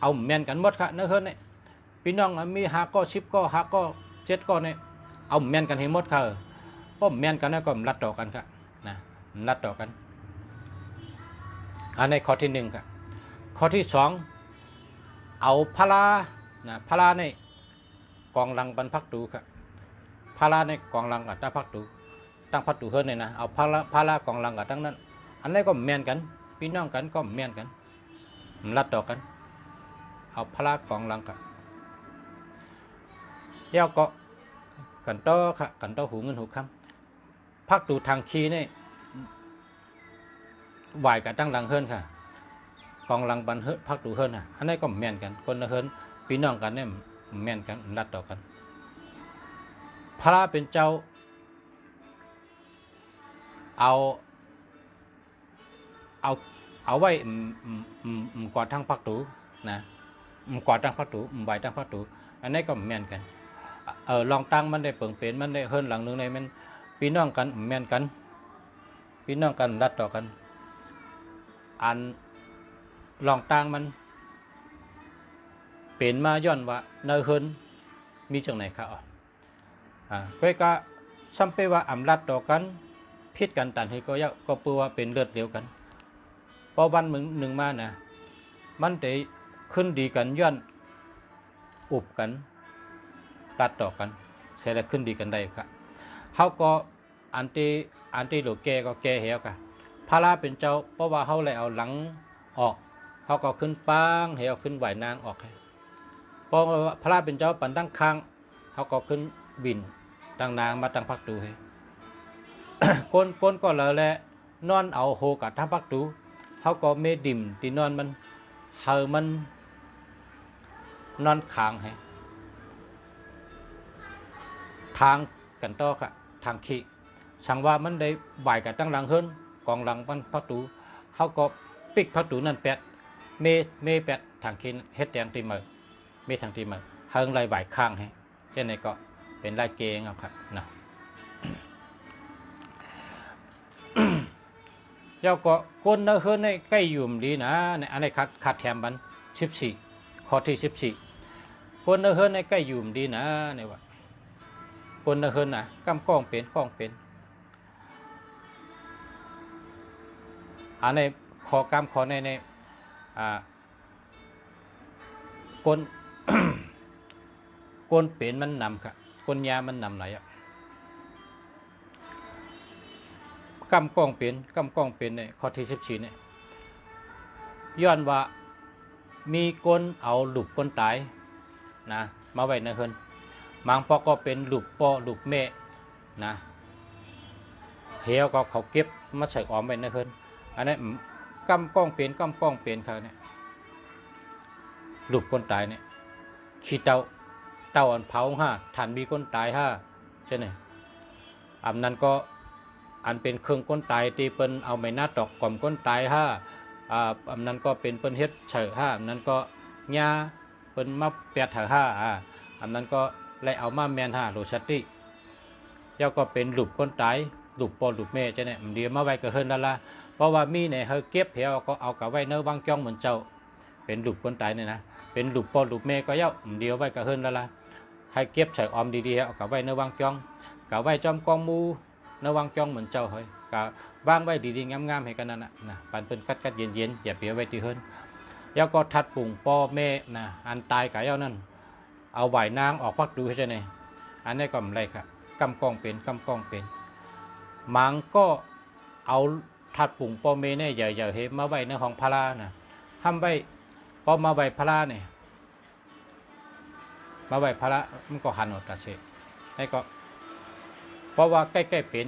าแม่นกันหมดค่ะนักเฮิรนเนี่ยพี่น้องมี5 ก้อ 10 ก้อ 5 ก้อ 7 ก้อเนี่ยเอาแม่นกันให้หมดค่ะเพราะแม่นกันแล้วก็รัดต่อกันค่ะนะรัดต่อกันอันในข้อที่1ค่ะข้อที่2เอาพลานะพลาในกองลังบรรพักตูครับพาราในกองลังอัตตาพักตู ตั้งพัดตูเฮิรนเนี่ยนะเอาพาระกองลังกับตั้งนั้นอันนี้ก็แม่นกันพี่น้องกันก็แม่นกันรัดต่อกันเอาพระกองลังกันเย้าก็กันโตค่ะกันโตหูเงินหูคำพักตูทางคีนี่ไหวกับตั้งลังเฮิรนค่ะกองลังบันเฮิรพักตูเฮิรนอ่ะอันนี้ก็แม่นกันคนละเฮิรนพี่น้องกันเนี่ยแม่นกันรัดต่อกันพระเป็นเจ้าเอาไว้กอดทั้งพักตูนะกอดทั้งพักตูใบทั้งพักตูอันนี้ก็แม่นกันลองตั้งมันได้เปิ่งเป็นมันได้เฮิรนหลังนึงในมันพี่น้องกันแม่นกันพี่น้องกันรัดต่อกันอันลองตั้งมันเป็นมาย้อนว่าเนเฮิรนมีจังไหนครับก็ซ้ำไปว่าอำรัดต่อกันพิษกันตันให้ก็ยะก็เปื่อว่าเป็นเลือดเดียวกันพอวันหนึ่งมานะมันได้ขึ้นดีกันย้อนอุบกันรัดต่อกันใช่แล้วขึ้นดีกันได้ครับเขาก็อันที่หลูกแกก็แกเหวกันพระราเป็นเจ้าเพราะว่าเขาเลยเอาหลังออกเขาก็ขึ้นป้างเหวขึ้นไหวนางออกเพราะพระราเป็นเจ้าปันตั้งค้างเขาก็ขึ้นบินตั้งนางมาตั้งพักตูให้ คนก็เลยแหละนอนเอาโหกับทั้งพักตูเขาก็เมดิมที่นอนมันเฮามันนอนค้างให้ทางกันต่อค่ะทางขี้สังว่ามันได้บ่ายกับตั้งหลังเฮิรนกองหลังมันพักตูเขาก็ปิกพักตูนั่นแปดเมแปดทางขี้เฮ็ดแดงตีมือเมทางตีมือเฮิงไรบ่ายข้างให้เช่นนี้ก็เป็นลายเกงเอาครับนะ เจ้าก็คนเนเฮิรนในใกล้ยุ่มดีนะในอันนี้ขาดแถมบัน14ข้อที่14คนเนเฮิรนในใกล้ยุ่มดีนะเนี่ยว่าคนเนเฮิรนนะกำก้องเป็นอันในขอกำขอในคน คนเป็นมันนำค่ะคนยามันนำไหนอ่ะกำก้องเป็นเนี่ยข้อที่14เนี่ยย้อนว่ามีคนเอาลูกคนตายนะมาไว้ในเฮิรนบางพอก็เป็นลูกพ่อลูกแม่นะเหี่ยวก็เขาเก็บมาใส่ออมไว้ในเฮิรนอันนี้กำก้องเป็นเขาเนี่ยลูกคนตายเนี่ยขี้เต้าอันเผาท่านมีคนตายใช่ไหมอันนั้นก็อันเป็นเครื่องคนตายที่เปิ้นเอาไม้หน้าตอกกล่อมคนตายอันนั้นก็เป็นเปิ้นเฮ็ดเฉยอันนั้นก็หญ้าเปิ้นมาแปดอันนั้นก็เลยเอามาแมนโลชัตติเจ้าก็เป็นลูกคนตายลูกพ่อลูกแม่ใช่ไหมเดี๋ยวมาไว้กับเฮิรนนั่นละเพราะว่ามีเนี่ยเฮาเก็บเหี่ยวก็เอากับไว้เนื้อวางจ้องเหมือนเจ้าเป็นลูกคนตายเนี่ยนะเป็นลูกพ่อลูกแม่ก็เย้าเดี๋ยวไว้กับเฮิรนนั่นละให้เก็บใส่ออมดีๆเอากับไว้เนื้อวางจ้องกับไว้จอมกองมูเนื้อวางจ้องเหมือนเจ้าเฮ้ยกับวางไว้ดีๆงามๆให้กันนั่นนะปันเป็นกัดเย็นอย่าเปียไว้ที่เฮิรนแล้วก็ทัดปุ่งพ่อแม่นะอันตายกับเย้านั่นเอาไหวนางออกพักดูใช่ไหมอันนี้ก็อะไรครับกำกองเป็นมังก็เอาทัดปุ่งพ่อแม่เนี่ยใหญ่ๆเห็นมาไว้ในห้องพระนะทำไว้พอมาไว้พระเนี่ยมาไว้พระมันก็หันออกตาเชนี่ก็เพราะว่าใกล้ๆเป็น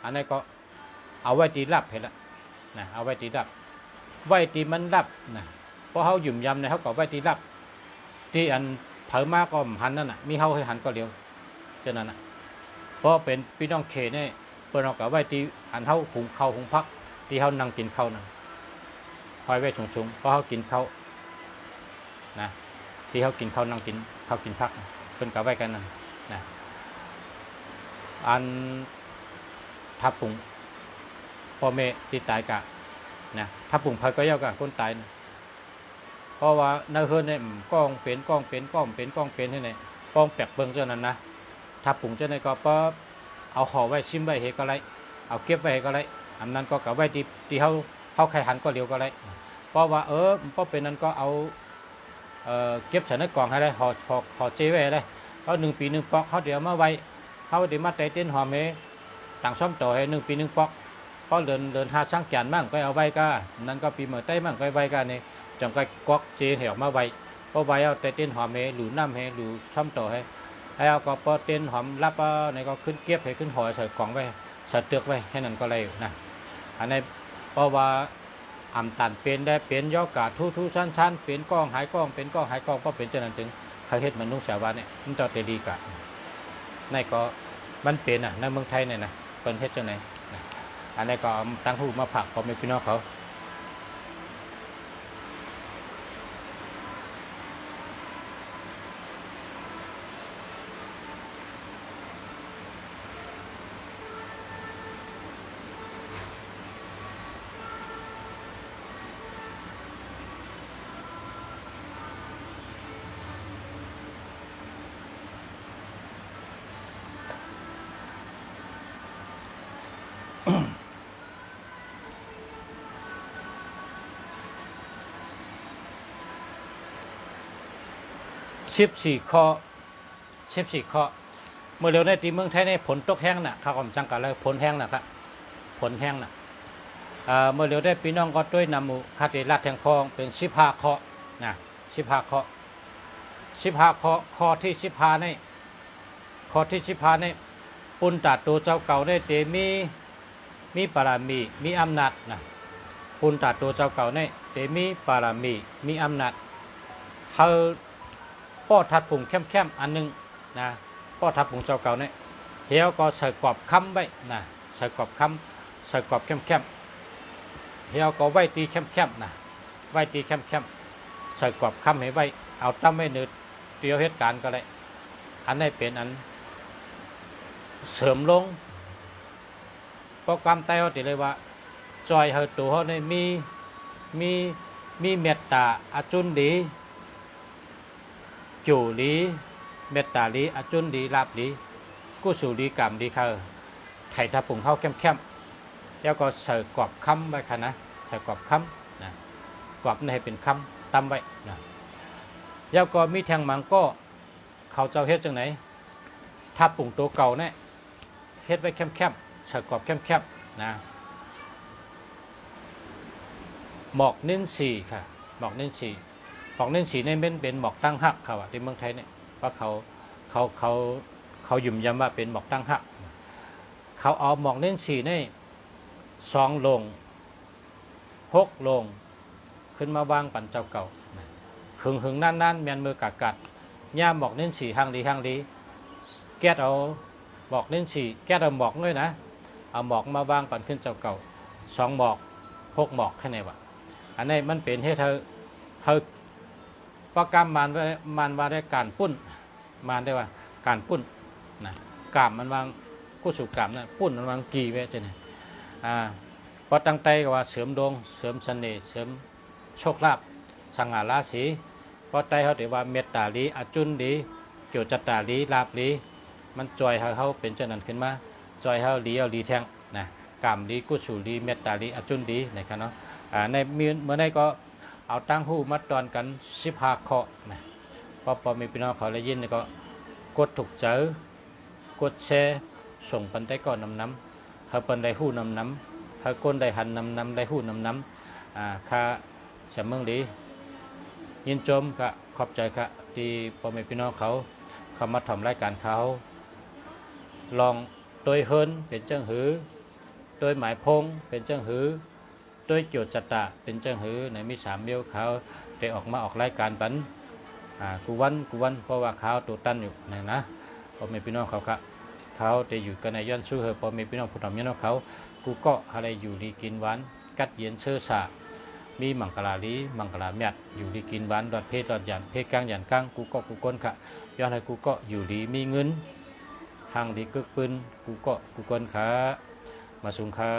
อันนี้ก็เอาไว้ตีรับเห็นละนะเอาไว้ตีรับไว้ตีมันรับนะเพราะเขาหยุ่มยำเนี่ยเขาก็ไว้ตีรับที่อันเผามาก็หันนั่นน่ะมีเขาให้หันก็เร็วเช่นนั้นนะเพราะเป็นพี่น้องเขเนี่ยเปิดเอากับไว้ตีอันเขาหุงข้าวหุงพักที่เขานั่งกินข้าวนั่นคอยไว้ชุงเพราะเขากินข้าวนะที่เขากินข้าวนั่งกินข้าวกินพักเป็นกับไว้กันนั่นนะอันทับปุ่งพ่อแม่ที่ตายกะนะทับปุ่งเผยก็เย้ากะคนตายนะเพราะว่าในเฮิรนเนี่ยกล้องเป็นให้ไหนกล้องแปลกเบิ่งเจ้านั้นนะทับปุ่งเจ้าไหนก็พอเอาห่อไว้ชิมไว้เฮก็ไรเอาเก็บไว้ก็ไรอันนั้นก็กับไว้ที่เขาไข่หันก็เร็วก็ไรเพราะว่าเพราะเป็นนั้นก็เอาเก็บใส่ในกล่องให้ได้ห่อเจไว้ได้เขา1 ปี 1 ปอกเขาเดี๋ยวมาไว้เขาเดี๋ยวมาแต่เต้นหอมเฮ ต่างซ่อมต่อให้1 ปี 1 ปอกเพราะเดินหาช่างแก่นมั่งก็เอาไว้ก็นั้นก็ปีเมื่อใต้มั่งก็ไว้กันนี่จังก็กอกเจให้ออกมาไว้พอไว้เอาแต่เต้นหอมให้หรือน้ำให้หรือซ่อมต่อให้เอาก็พอเต้นหอมรับในก็ขึ้นเก็บให้ขึ้นหอยใส่กล่องไว้ใส่เตือกไว้แค่นั้นก็เลยนะอันนี้เพราะว่าอำตันเป็นได้เป็นยอกาทูชั้นเป็นกล้องหายกล้องเป็นกล้องหายกล้องก็เป็นเจนั้นจึงเขาเฮ็ดมันนุ่งสาวาเนี่ยมันต่อเตดีกะนั่นก็มันเป็นในเมืองไทยเนี่ยนะเป็นเฮ็ดจังไหนอันนี้ก็ตั้งหูมาผักพอมีพี่น้องเขา14 ข้อเมื่อเร็วในตีเมืองไทยในผลตกแห้งน่ะข้าวกำจังกันเลยผลแห้งนะครับผลแห้งน่ะเมื่อเร็วได้พี่น้องก็ด้วยนำมูคาติรัดแทงพองเป็น15 ข้อนะ15 ข้อข้อที่15ในปุณตาตัวเจ้าเก่าได้เตมีปารามีอำนาจนะปุณตาตัวเจ้าเก่าได้เตมีปารามีอำนาจเฮาป้อทัดปุ่งเข้มอันนึงนะป้อทัดปุ่งเจ้าเก่าเนี่ยเฮียวก็ใส่กรอบค้ำไว้นะใส่กรอบค้ำใส่กรอบเข้มเฮียวก็ไว้ตีเข้มนะไว้ตีเข้มใส่กรอบค้ำให้ไว้เอาตั้มไว้เนื้อเดียวเหตุการณ์ก็เลยอันนี้เป็นอันเสริมลงโปรแกรมไต้เขาติเลยว่าจอยเฮาตัวเขาเนี่ยมีเมตตาอาจุนดีจูดีเมตตาดีอาจุนดีลาบดีกุศลดีกรรมดีเขาไถ่ทับปุ่งเข้าเข้มแล้วก็ใส่กรอบค้ำไว้ค่ะนะใส่กรอบค้ำนะกรอบนี่ให้เป็นค้ำตั้มไว้นะแล้วก็มีแทงมังก็เขาเจ้าเฮ็ดจังไหนทับปุ่งตัวเก่าเนี่ยเฮ็ดไว้เข้มใส่กรอบเข้มนะหมอกเน้นสีค่ะหมอกเน้นสีในเป็นหมอกตั้งหักเขาที่เมืองไทยเนี่ยเพราะเขาหยุ่มย้ำว่าเป็นหมอกตั้งหักเขาเอาหมอกเน้นสีใน2 โลง6 โลงขึ้นมาวางปั่นเจ้าเก่าหึงนั่นแมนมือกากัดย่าหมอกเน้นสีห้างดีแก้เอาหมอกเน้นสีแก้เอาหมอกเลยนะเอาหมอกมาวางปั่นขึ้นเจ้าเก่า2 หมอก6 หมอกแค่ไหนวะอันนี้มันเป็นให้เธอประกรรมมันว่าได้การปุ้นมันได้ว่าการปุ้นนะกามมันวางกู้สู่กามนะปุ้นมันวางกี่เวจะเนี่ยพอตั้งใจก็ว่าเสริมดวงเสริมเสน่ห์เสริมโชคลาภสง่าราศีพอใจเขาถือว่าเมตตาลีอาจุนดีเกี่ยวจัตตาลีลาบลีมันจอยเขาเป็นเจ้านั้นขึ้นมาจอยเขาดีเอาดีแทงนะกามดีกู้สู่ดีเมตตาลีอาจุนดีนะครับเนาะในเมื่อในก็เอาตั้งหูมาตอนกัน15 ข้อนะพอมีพี่น้องเขาได้ยินก็กดถูกใจกดแชร์ส่งปันได้ก่อนน้ำเขาปันได้หูน้ำเขาก้นได้หันน้ำได้หูน้ำค่าเสมอดียินชมก็ขอบใจค่ะที่พอมีพี่น้องเขามาทำรายการเขาลองโดยเฮินเป็นเจ้าหือโดยหมายพงเป็นเจ้าหือโดยโจทย์จัตตะเป็นเจ้าหือในมี3 เดียวเขาได้ออกมาออกรายการปันกูวันเพราะว่าเขาตัวตันอยู่นะพอมีพี่น้องเขาได้อยู่กันในย้อนสู้เหอพอมีพี่น้องผู้ทำย้อนเขากูก็อะไรอยู่ดีกินหวานกัดเย็นเชื่อสามีมังกรลีมังกรเมียดอยู่ดีกินหวานดอดเพศดอดหยันเพศกลางหยันกลางกูก้นค่ะย้อนให้กูก็อยู่ดีมีเงินทางดีกึกปืนกูก้นขามาสูงขา